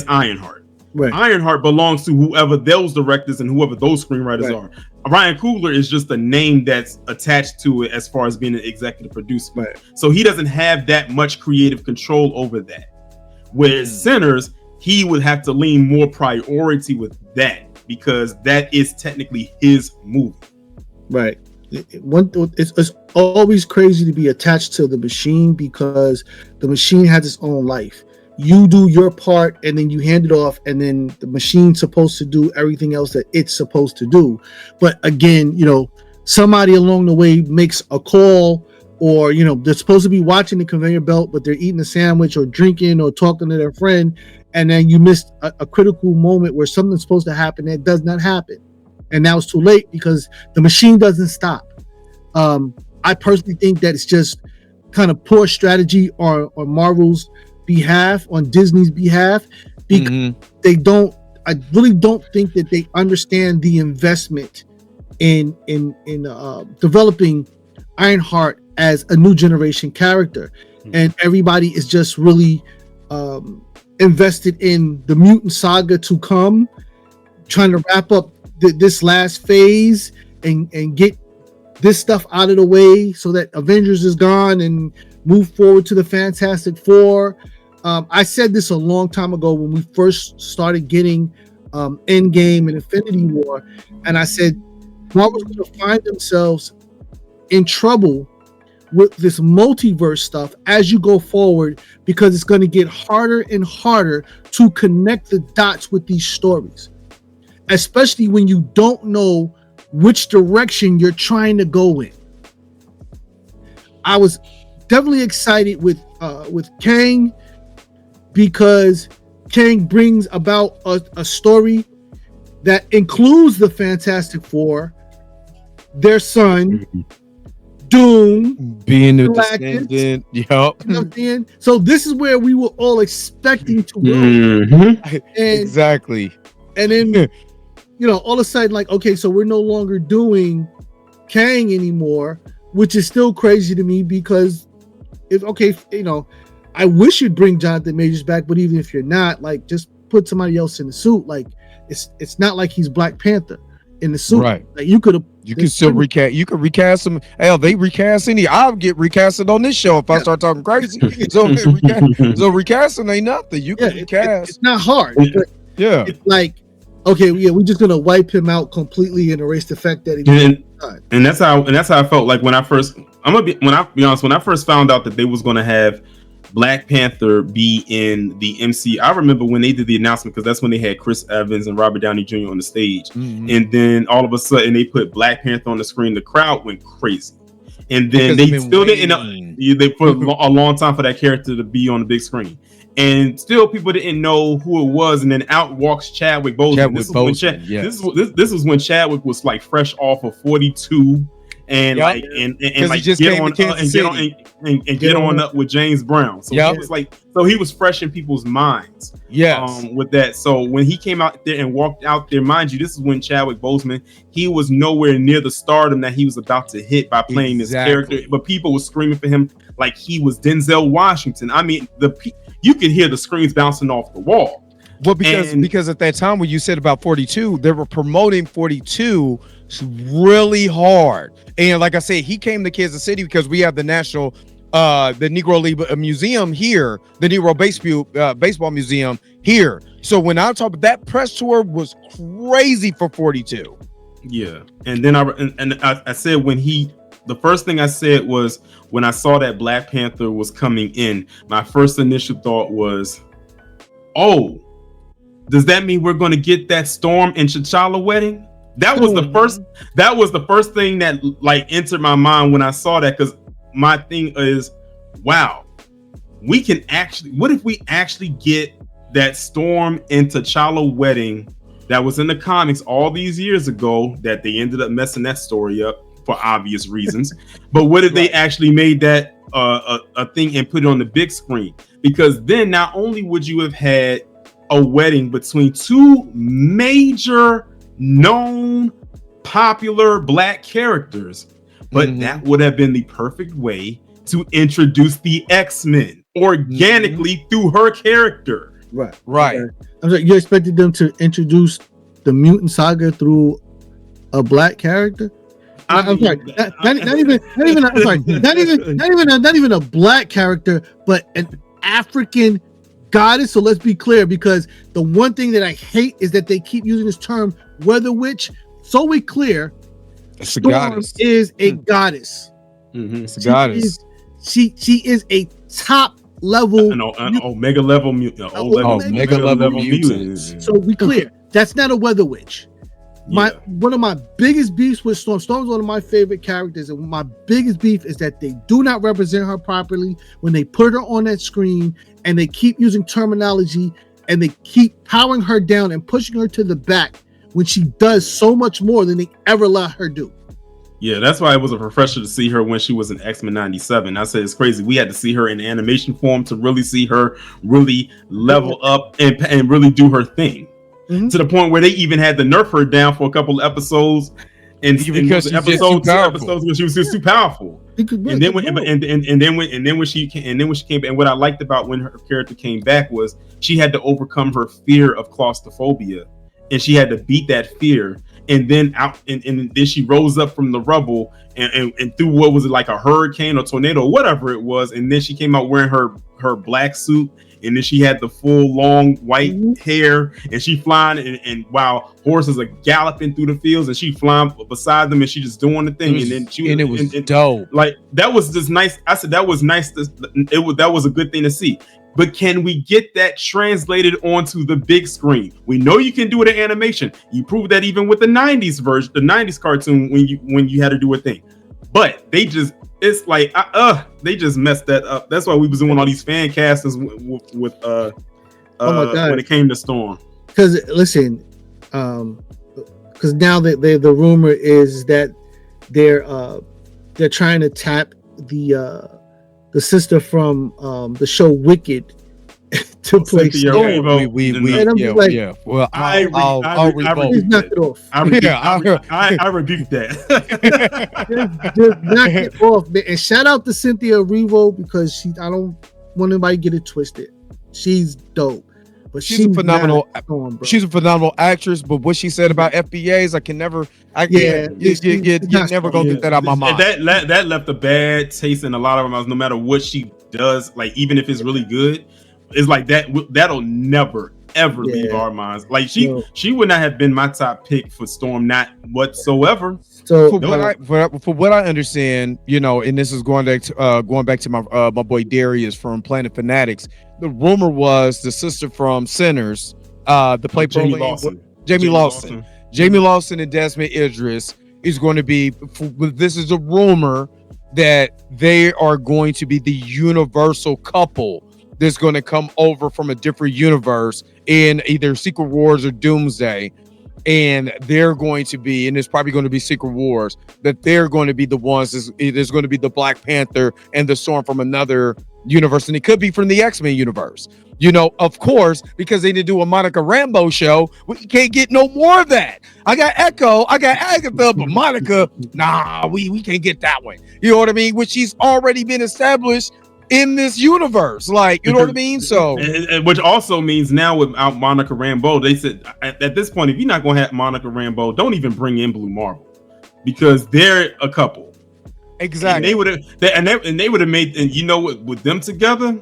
Ironheart. Right. Ironheart belongs to whoever those directors and whoever those screenwriters are. Ryan Coogler is just a name that's attached to it as far as being an executive producer. Right. So he doesn't have that much creative control over that. Whereas Sinners, he would have to lean more priority with that because that is technically his movie. Right. It's always crazy to be attached to the machine because the machine has its own life. You do your part and then you hand it off, and then the machine's supposed to do everything else that it's supposed to do. But again, somebody along the way makes a call, or they're supposed to be watching the conveyor belt, but they're eating a sandwich or drinking or talking to their friend, and then you missed a critical moment where something's supposed to happen that does not happen. And now it's too late because the machine doesn't stop. I personally think that it's just kind of poor strategy on Marvel's behalf, on Disney's behalf, because I really don't think that they understand the investment in developing Ironheart as a new generation character. And everybody is just really invested in the mutant saga to come, trying to wrap up this last phase and get this stuff out of the way so that Avengers is gone and move forward to the Fantastic Four. I said this a long time ago when we first started getting Endgame and Infinity War, and I said Marvel's going to find themselves in trouble with this multiverse stuff as you go forward, because it's going to get harder and harder to connect the dots with these stories, especially when you don't know which direction you're trying to go in. I was definitely excited with Kang, because Kang brings about a story that includes the Fantastic Four, their son, Doom being the Galactus. descendant. Yep. You know what I'm saying? So this is where we were all expecting to go. Mhm. Exactly. And then, all of a sudden, like, okay, so we're no longer doing Kang anymore, which is still crazy to me because I wish you'd bring Jonathan Majors back, but even if you're not, like, just put somebody else in the suit. Like, it's not like he's Black Panther in the suit. Right. Like, you can still recast. You can recast him. Hell, they recast any. I'll get recasted on this show if I start talking crazy. So recasting ain't nothing. You can recast. It's not hard. But yeah. It's like, okay, we're just gonna wipe him out completely and erase the fact that and that's how I felt like when I first found out that they was gonna have Black Panther be in the MC. I remember when they did the announcement because that's when they had Chris Evans and Robert Downey Jr. on the stage, and then all of a sudden they put Black Panther on the screen. The crowd went crazy, and then they still didn't. They put a long time for that character to be on the big screen, and still people didn't know who it was. And then out walks Chadwick Boseman. This was when Chadwick was like fresh off of 42. And like get on up with James Brown. So it was like, so he was fresh in people's minds. With that. So when he came out there and walked out there, mind you, this is when Chadwick Boseman, he was nowhere near the stardom that he was about to hit by playing this character. But people were screaming for him like he was Denzel Washington. I mean, you could hear the screams bouncing off the wall. Well, because at that time when you said about 42, they were promoting 42 really hard. And like I said, he came to Kansas City because we have the national, the Negro League Museum here, the Negro Baseball Museum here. So when I talk about that press tour was crazy for 42. Yeah. And then I said the first thing I said was when I saw that Black Panther was coming in, my first initial thought was, oh, does that mean we're going to get that Storm and T'Challa wedding? That was the first thing that like entered my mind when I saw that, because my thing is, wow, what if we actually get that Storm and T'Challa wedding that was in the comics all these years ago that they ended up messing that story up for obvious reasons. But what if they actually made that a thing and put it on the big screen? Because then not only would you have had a wedding between two major known popular Black characters, but that would have been the perfect way to introduce the X-Men organically through her character. Right. I'm sorry, you expected them to introduce the mutant saga through a Black character? I'm sorry, not even a Black character, but an African goddess. So let's be clear, because the one thing that I hate is that they keep using this term Weather Witch. So we clear, Storm is a goddess. It's a goddess. She is a top level, omega level mutant. Omega level mutant. So we clear, that's not a Weather Witch. One of my biggest beefs with Storm. Storm's one of my favorite characters, and my biggest beef is that they do not represent her properly when they put her on that screen, and they keep using terminology and they keep powering her down and pushing her to the back when she does so much more than they ever let her do. Yeah, that's why it was a refresher to see her when she was in X-Men 97. I said it's crazy. We had to see her in animation form to really see her really level up and really do her thing. To the point where they even had to nerf her down for a couple of episodes, and because episodes when she was just too powerful. And then when she came back, and what I liked about when her character came back was she had to overcome her fear of claustrophobia, and she had to beat that fear. And then and then she rose up from the rubble and through what was it, like a hurricane or tornado or whatever it was, and then she came out wearing her black suit. And then she had the full long white hair, and she flying, and while horses are galloping through the fields, and she flying beside them, and she just doing the thing. It was dope. Like that was just nice. I said that was nice. That was a good thing to see. But can we get that translated onto the big screen? We know you can do it in animation. You proved that even with the 90s version, the 90s cartoon, when you had to do a thing. But they just. It's like they just messed that up. That's why we was doing all these fan castings with when it came to Storm. Because listen, because now that the rumor is that they're they're trying to tap the sister from the show Wicked to play Cynthia Storm. Erivo. And I'm just like, yeah. Well, I please knock it off. I rebuke that. Just knock it off, man. And shout out to Cynthia Erivo because I don't want anybody to get it twisted. She's dope. But she's a phenomenal. She's a phenomenal actress. But what she said about FBAs, I can never. You're never gonna get that out of my mind. That left a bad taste in a lot of them. No matter what she does, like even if it's really good, it's like that'll never ever leave our minds. Like she would not have been my top pick for Storm, not whatsoever. So for what I understand, and this is going back to my boy Darius from Planet Fanatics. The rumor was the sister from Sinners, the play Jamie Lawson. Jamie Lawson and Desmond Idris is going to be. This is a rumor that they are going to be the universal couple that's going to come over from a different universe in either Secret Wars or Doomsday. And they're going to be, and it's probably going to be Secret Wars, that they're going to be the ones, there's going to be the Black Panther and the Storm from another universe. And it could be from the X-Men universe. Of course, because they didn't do a Monica Rambeau show, we can't get no more of that. I got Echo, I got Agatha, but Monica, nah, we can't get that one. You know what I mean? Which she's already been established in this universe, like, you know what I mean? So, which also means now without Monica Rambeau, they said at this point, if you're not going to have Monica Rambeau, don't even bring in Blue Marvel because they're a couple. Exactly. And they would have made, and with them together,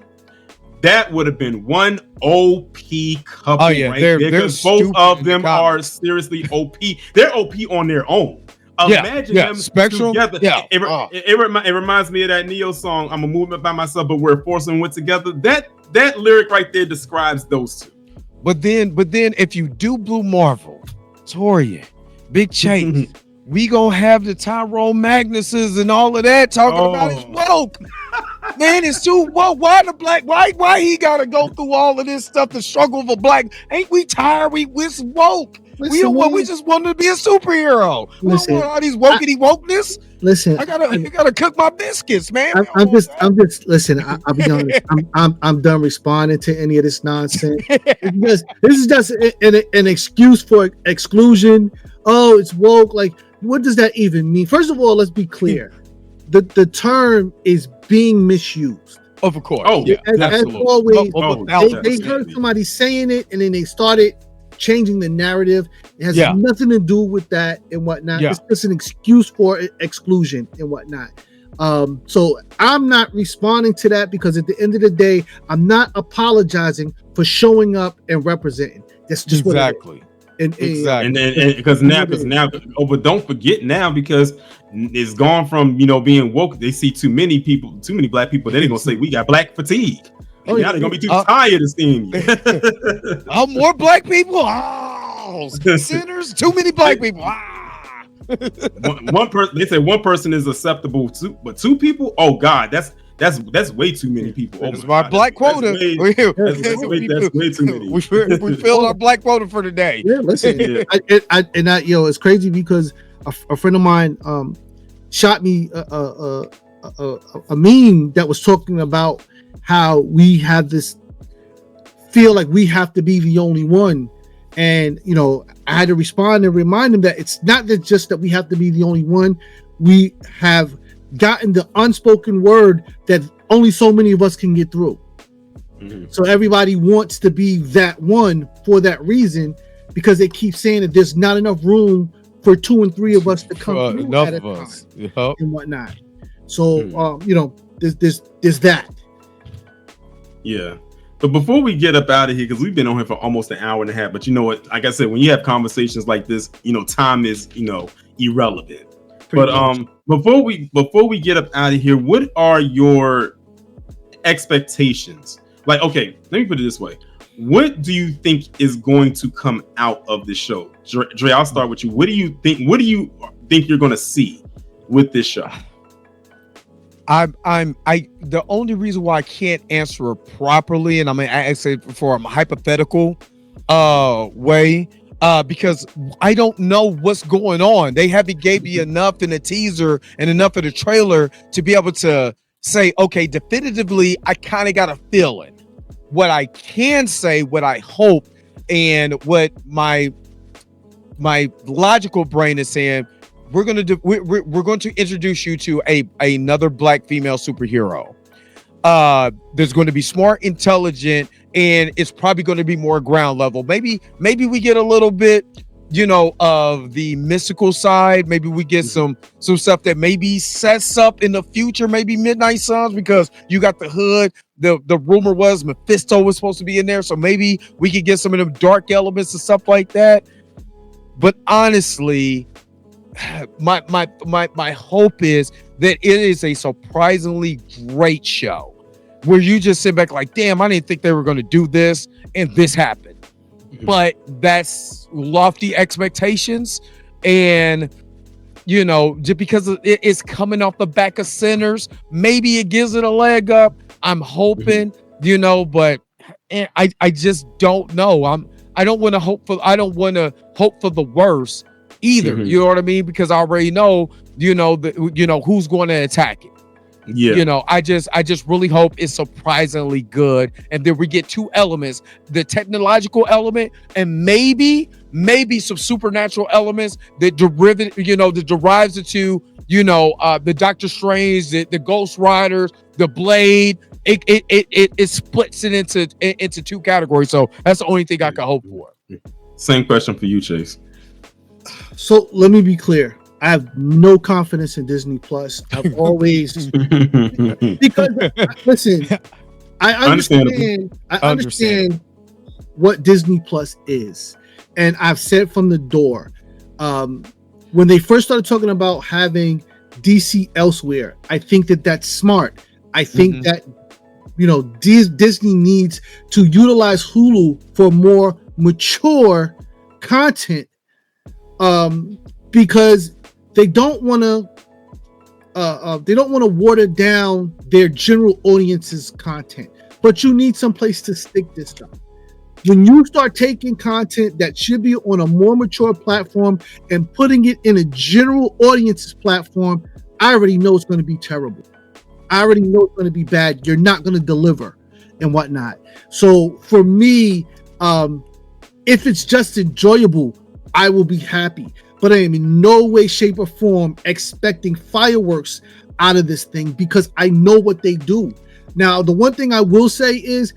that would have been one OP couple right there. Because both of them are seriously OP. They're OP on their own. Imagine them Spectrum together. Yeah. It reminds me of that Neo song, I'm a movement by myself, but we're forcing went together. That lyric right there describes those two. But then if you do Blue Marvel, Torian, Big Chase, we gonna have the Tyrone Magnuses and all of that talking about his woke. Man, it's too woke. Why the black? Why he gotta go through all of this stuff to struggle for black? Ain't we tired? We woke. We just want to be a superhero. Listen, we don't want all these wokeness. Listen, I gotta cook my biscuits, man. I'm just listen. I'll be honest. I'm done responding to any of this nonsense because this is just an excuse for exclusion. Oh, it's woke. Like, what does that even mean? First of all, let's be clear. The term is being misused. Of course. Oh, yeah. As always, they heard somebody saying it, and then they started changing the narrative. It has nothing to do with that and whatnot. It's just an excuse for exclusion and whatnot. So I'm not responding to that because at the end of the day, I'm not apologizing for showing up and representing. That's just exactly. What it is. And because now, but don't forget now, because it's gone from being woke. They see too many black people. Then they're gonna say we got black fatigue. Now they're gonna be too tired of seeing you. More black people. Sinners. Too many black people. One person. They say one person is acceptable, but two people. Oh God, that's way too many people. That's my black quota. That's way too many. We filled our black quota for today. Yeah, listen. It's crazy because a friend of mine shot me a meme that was talking about how we have this feel like we have to be the only one. And, I had to respond and remind him that it's not just that we have to be the only one. We have gotten the unspoken word that only so many of us can get through. Mm-hmm. So everybody wants to be that one for that reason, because they keep saying that there's not enough room for 2 and 3 of us to come through at a time and whatnot. So, there's that. Yeah. But before we get up out of here, because we've been on here for almost an hour and a half, but you know what? Like I said, when you have conversations like this, time is, irrelevant. But before we get up out of here, what are your expectations? Like, okay, let me put it this way. What do you think is going to come out of this show? Dre, I'll start with you. What do you think you're going to see with this show? The only reason why I can't answer it properly, and I say for a hypothetical way, because I don't know what's going on. They haven't gave me enough in a teaser and enough in the trailer to be able to say, okay, definitively, I kind of got a feeling. What I can say, what I hope, and what my logical brain is saying, we're going to introduce you to another black female superhero. There's going to be smart, intelligent, and it's probably going to be more ground level. Maybe we get a little bit, of the mystical side. Maybe we get some stuff that maybe sets up in the future, maybe Midnight Suns, because you got the hood. The rumor was Mephisto was supposed to be in there, so maybe we could get some of them dark elements and stuff like that. But honestly, my hope is that it is a surprisingly great show where you just sit back like, damn, I didn't think they were going to do this, and this happened. But that's lofty expectations, and just because it's coming off the back of Sinners, maybe it gives it a leg up. I'm hoping, but I just don't know. I don't want to hope for the worst either. You know what I mean? Because I already know, who's going to attack it. Yeah. I just really hope it's surprisingly good, and then we get two elements: the technological element and maybe some supernatural elements that derives into the Doctor Strange, the Ghost Riders, the Blade. It splits it into two categories. So that's the only thing I can hope for. Same question for you, Chase. So let me be clear. I have no confidence in Disney Plus. I've always because listen, I understand what Disney Plus is, and I've said from the door, when they first started talking about having DC elsewhere, I think that's smart. I think that Disney needs to utilize Hulu for more mature content, because they don't want to water down their general audience's content, but you need some place to stick this stuff. When you start taking content that should be on a more mature platform and putting it in a general audience's platform, I already know it's going to be terrible. I already know it's going to be bad. You're not going to deliver and whatnot. So for me, if it's just enjoyable, I will be happy. But I am in no way, shape, or form expecting fireworks out of this thing, because I know what they do. Now, the one thing I will say is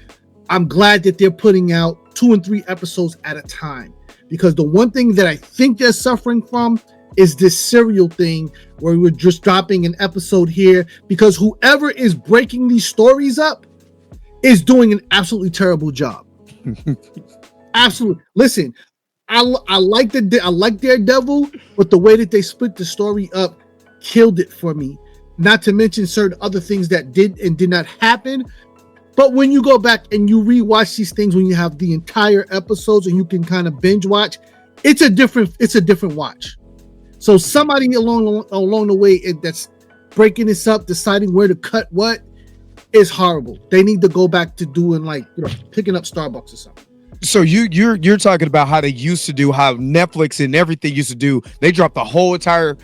I'm glad that they're putting out 2 and 3 episodes at a time, because the one thing that I think they're suffering from is this serial thing where we're just dropping an episode here, because whoever is breaking these stories up is doing an absolutely terrible job. Absolutely. Listen, I like Daredevil, but the way that they split the story up killed it for me. Not to mention certain other things that did and did not happen. But when you go back and you rewatch these things, when you have the entire episodes and you can kind of binge watch, it's a different watch. So somebody along the way that's breaking this up, deciding where to cut what, is horrible. They need to go back to doing picking up Starbucks or something. So you're talking about how they used to do, how Netflix and everything used to do. They dropped the whole entire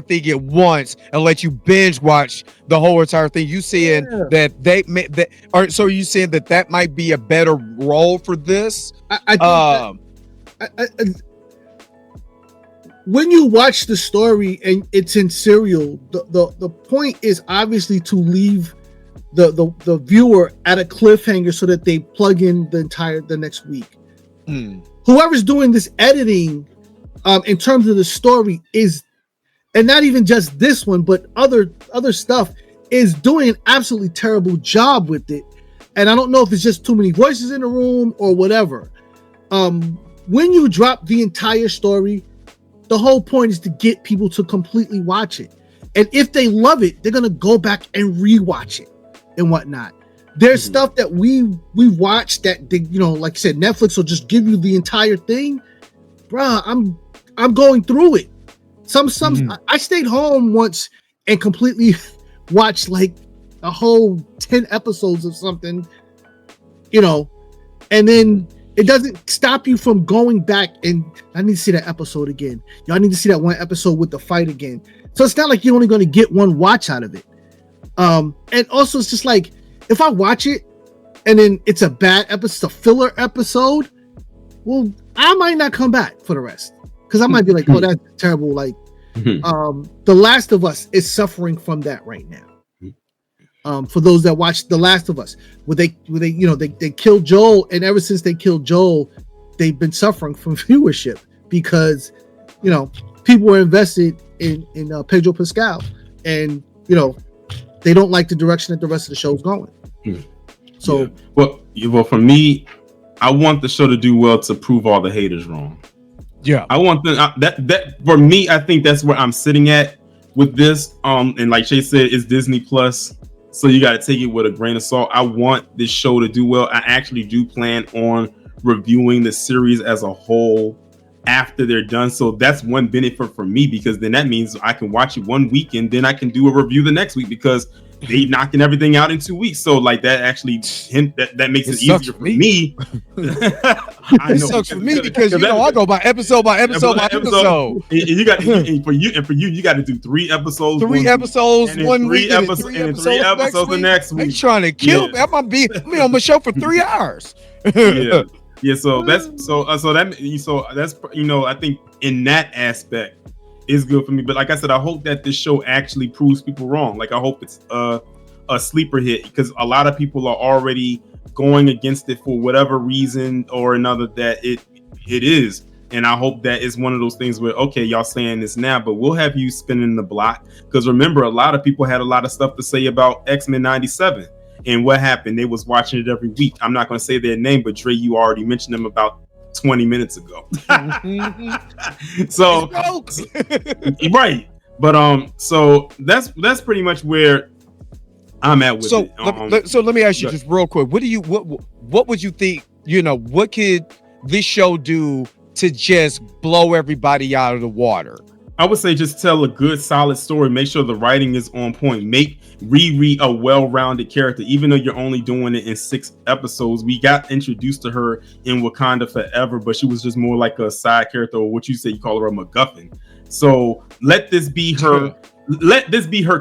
thing at once and let you binge watch the whole entire thing. You saying that they made that? Or so you saying that might be a better role for this? I when you watch the story and it's in serial, the point is obviously to leave the viewer at a cliffhanger so that they plug in the next week. Whoever's doing this editing, in terms of the story, is, and not even just this one, but other stuff, is doing an absolutely terrible job with it. And I don't know if it's just too many voices in the room or whatever. When you drop the entire story, the whole point is to get people to completely watch it. And if they love it, they're gonna go back and rewatch it and whatnot. There's stuff that we watched that they, like I said, Netflix will just give you the entire thing. Bruh, I'm going through it. I stayed home once and completely watched like a whole 10 episodes of something, and then It doesn't stop you from going back and I need to see that episode again. Y'all need to see that one episode with the fight again. So it's not like you're only going to get one watch out of it. And also it's just like, if I watch it and then it's a bad episode, a filler episode, well, I might not come back for the rest. Because I might be like, oh, that's terrible. Like, The Last of Us is suffering from that right now. For those that watch The Last of Us, where they killed Joel, and ever since they killed Joel, they've been suffering from viewership because, people were invested in Pedro Pascal, and they don't like the direction that the rest of the show's going. So, well, for me, I want the show to do well to prove all the haters wrong. Yeah, I want that for me. I think that's where I'm sitting at with this. And like Shay said, it's Disney Plus, so you got to take it with a grain of salt. I want this show to do well. I actually do plan on reviewing the series as a whole after they're done. So that's one benefit for me, because then that means I can watch it one week and then I can do a review the next week, because they knocking everything out in 2 weeks. So like that actually that makes it easier for me. It sucks for me because I go by episode by episode by episode. And you got for you you got to do 3 episodes. 3 episodes one week and 3 episodes the next week. They trying to kill me. I might be on my show for 3 hours. Yeah. So that's I think in that aspect is good for me. But like I said, I hope that this show actually proves people wrong. Like I hope it's a sleeper hit, because a lot of people are already going against it for whatever reason or another that it is. And I hope that it's one of those things where, okay, y'all saying this now, but we'll have you spinning the block. Because remember, a lot of people had a lot of stuff to say about X-Men 97. And what happened? They was watching it every week. I'm not going to say their name, but Dre, you already mentioned them about 20 minutes ago. So right. But so that's pretty much where I'm at with it. So let me ask you just real quick. What would you think, what could this show do to just blow everybody out of the water? I would say just tell a good, solid story. Make sure the writing is on point. Make Riri a well-rounded character. Even though you're only doing it in 6 episodes, we got introduced to her in Wakanda Forever, but she was just more like a side character, or what you say you call her a MacGuffin. So let this be her. Let this be her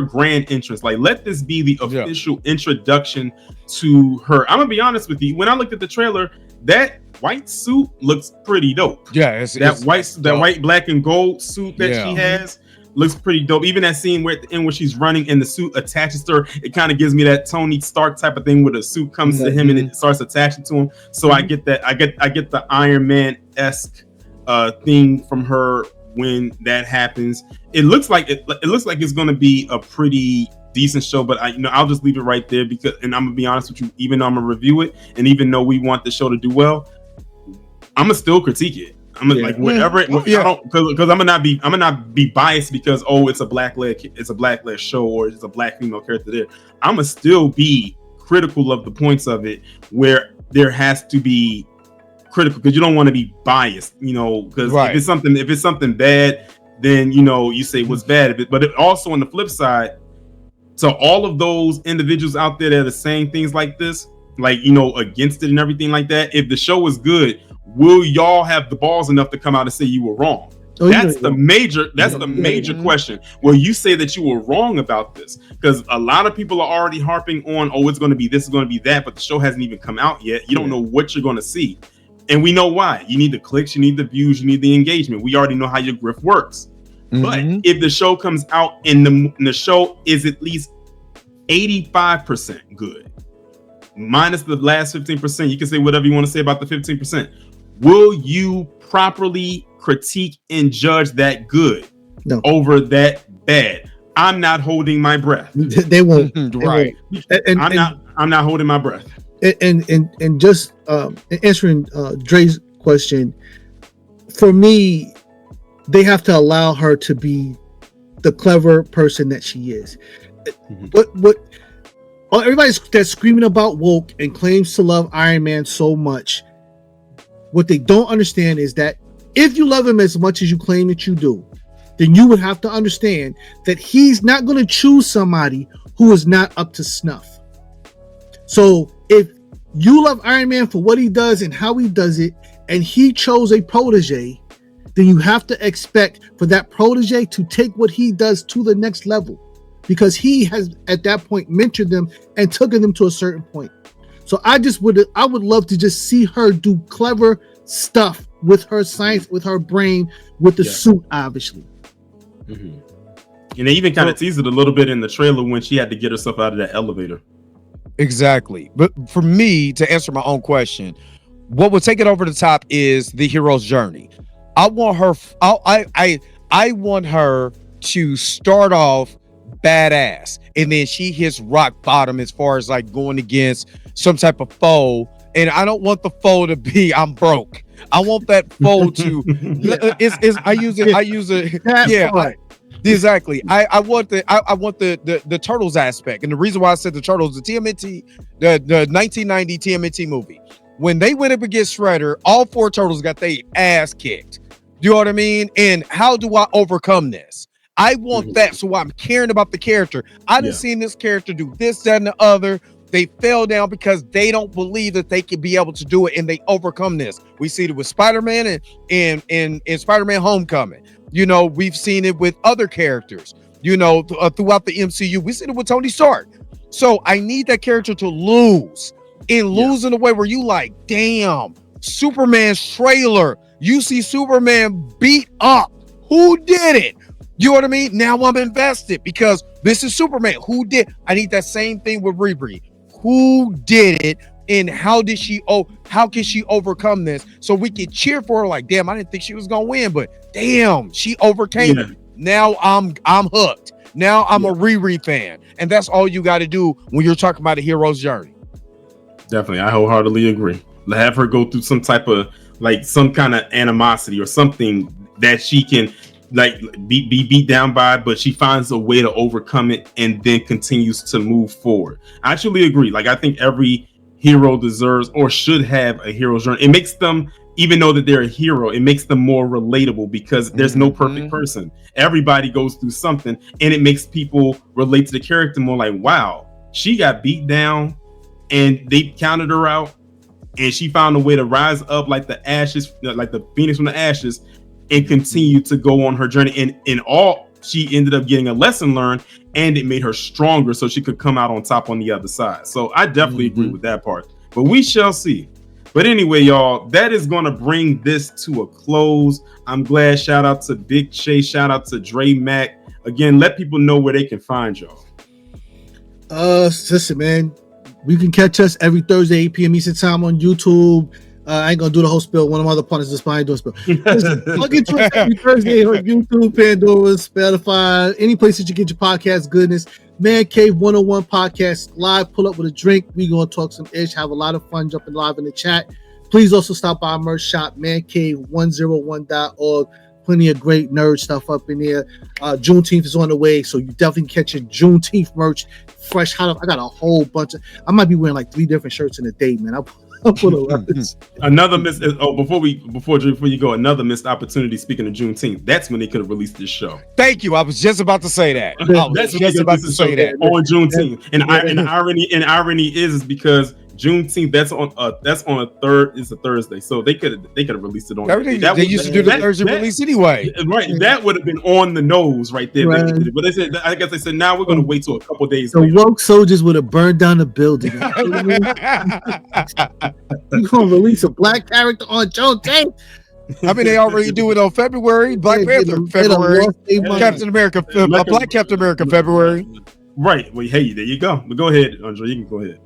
grand entrance. Like, let this be the official introduction to her. I'm gonna be honest with you. When I looked at the trailer, that white suit looks pretty dope. Yeah, that white, black, and gold suit that she has looks pretty dope. Even that scene where at the end where she's running and the suit attaches to her, it kind of gives me that Tony Stark type of thing where the suit comes to him and it starts attaching to him. So I get that. I get the Iron Man-esque thing from her when that happens. It looks like it's going to be a pretty decent show, but I'll just leave it right there, because, and I'm gonna be honest with you, even though I'm gonna review it, and even though we want the show to do well, I'm gonna still critique it. I'm gonna like whatever, because I'm gonna not be biased because it's a black led show or it's a black female character there. I'm gonna still be critical of the points of it where there has to be critical, because you don't want to be biased, because if it's something bad, then you say what's bad. But it also, on the flip side, to all of those individuals out there that are saying things like this, like against it and everything like that, if the show is good, will y'all have the balls enough to come out and say you were wrong? That's the major question. Will you say that you were wrong about this? Because a lot of people are already harping on, it's going to be this, it's going to be that, but the show hasn't even come out yet. You don't know what you're going to see. And we know why. You need the clicks, you need the views, you need the engagement. We already know how your grift works. But if the show comes out and the show is at least 85% good, minus the last 15%, you can say whatever you want to say about the 15%. Will you properly critique and judge that good over that bad? I'm not holding my breath. They won't. Right. And I'm not holding my breath. And just answering Dre's question, for me, they have to allow her to be the clever person that she is. What everybody that's screaming about woke and claims to love Iron Man so much, what they don't understand is that if you love him as much as you claim that you do, then you would have to understand that he's not going to choose somebody who is not up to snuff. So if you love Iron Man for what he does and how he does it, and he chose a protege, then you have to expect for that protege to take what he does to the next level, because he has at that point mentored them and taken them to a certain point. So I would love to just see her do clever stuff with her science, with her brain, with the suit, obviously. Mm-hmm. And they even kind of teased it a little bit in the trailer when she had to get herself out of that elevator. Exactly. But for me, to answer my own question, what would take it over the top is the hero's journey. I want her. I want her to start off badass, and then she hits rock bottom as far as like going against some type of foe. And I don't want the foe to be I'm broke. I want that foe to. Exactly. I want the Turtles aspect, and the reason why I said the Turtles, the TMNT, the 1990 TMNT movie, when they went up against Shredder, all four Turtles got their ass kicked. Do you know what I mean? And how do I overcome this? I want that, so I'm caring about the character. I done seen this character do this, that, and the other. They fell down because they don't believe that they can be able to do it, and they overcome this. We see it with Spider-Man and in Spider-Man Homecoming. You know, we've seen it with other characters, you know, throughout the MCU. We've seen it with Tony Stark. So I need that character to lose in a way where you like, damn, Superman's trailer. You see Superman beat up. Who did it? You know what I mean? Now I'm invested because this is Superman. Who did? I need that same thing with Riri. Who did it? And how can she overcome this? So we can cheer for her like, damn, I didn't think she was gonna win, but damn, she overcame it. Now I'm hooked. Now I'm a Riri fan. And that's all you got to do when you're talking about a hero's journey. Definitely. I wholeheartedly agree. Have her go through some type of like some kind of animosity or something that she can like be beat down by, but she finds a way to overcome it and then continues to move forward. I actually agree. Like I think every hero deserves or should have a hero's journey. It makes them, even though that they're a hero, it makes them more relatable because there's no perfect person. Everybody goes through something, and it makes people relate to the character more like, wow, she got beat down and they counted her out and she found a way to rise up like the ashes, like the phoenix from the ashes, and continue to go on her journey. And in all, she ended up getting a lesson learned, and it made her stronger so she could come out on top on the other side. So I definitely agree with that part, but we shall see. But anyway, y'all, that is going to bring this to a close. I'm glad. Shout out to Big Shay. Shout out to Dre Mac. Again, let people know where they can find y'all. Listen, man, you can catch us every Thursday, 8 p.m. Eastern time on YouTube. I ain't gonna do the whole spill. One of my other partners is fine doing spill. Plug into us every Thursday on YouTube, Pandora, Spotify, any place that you get your podcast goodness. Man Cave 101 podcast live. Pull up with a drink. We gonna talk some ish. Have a lot of fun jumping live in the chat. Please also stop by our merch shop, mancave101.org. Plenty of great nerd stuff up in there. Juneteenth is on the way, so you definitely catch your Juneteenth merch fresh hot up. I got a whole bunch of. I might be wearing like 3 different shirts in a day, man. Another missed. Oh, before you go, another missed opportunity. Speaking of Juneteenth, that's when they could have released this show. Thank you. I was just about to say that. That's just about to say that on Juneteenth. And the irony is because Juneteenth that's on a third. It's a Thursday, so they could have released it on. They used to do the Thursday release anyway. Right, that would have been on the nose right there. Right. But they said, I guess they said, now we're going to wait till a couple days. The woke soldiers would have burned down the building. You gonna release a black character on Juneteenth? I mean, they already do it on February. Black Panther, February. Captain America, Black Captain America, February. Right. Well, hey, there you go. But go ahead, Andre. You can go ahead.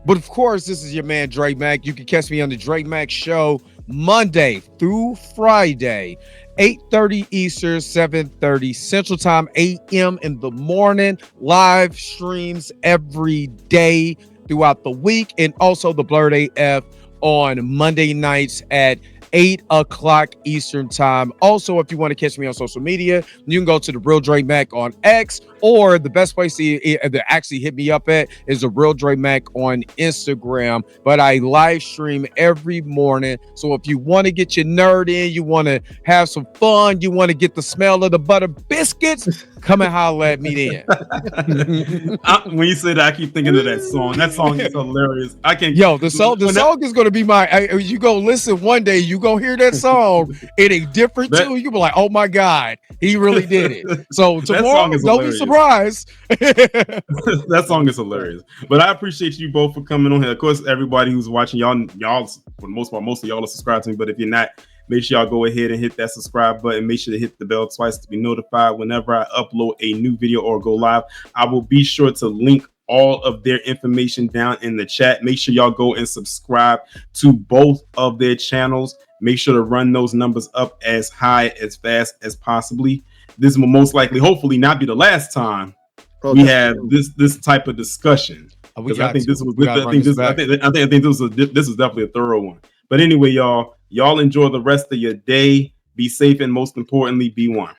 But of course, this is your man, Dre Mac. You can catch me on the Dre Mac Show Monday through Friday, 8:30 Eastern, 7:30 Central Time, 8 a.m. in the morning. Live streams every day throughout the week. And also the Blurred AF on Monday nights at 8 o'clock Eastern time. Also, if you want to catch me on social media, you can go to the Real Dre Mac on X, or the best place to actually hit me up at is the Real Dre Mac on Instagram. But I live stream every morning. So if you want to get your nerd in, you want to have some fun, you want to get the smell of the butter biscuits, come and holler at me then. When you say that, I keep thinking of that song. That song is hilarious. I can. Yo, the song is gonna be you go listen one day, you gonna hear that song in a different tune. You be like, oh my god, he really did it. So tomorrow, don't be surprised. That song is hilarious. But I appreciate you both for coming on here. Of course, everybody who's watching, y'all for the most part, most of y'all are subscribed to me. But if you're not, make sure y'all go ahead and hit that subscribe button. Make sure to hit the bell twice to be notified whenever I upload a new video or go live. I will be sure to link all of their information down in the chat. Make sure y'all go and subscribe to both of their channels. Make sure to run those numbers up as high, as fast as possibly. This will most likely, hopefully, not be the last time we have this type of discussion. I think this is definitely a thorough one. But anyway, y'all enjoy the rest of your day. Be safe, and most importantly, be one.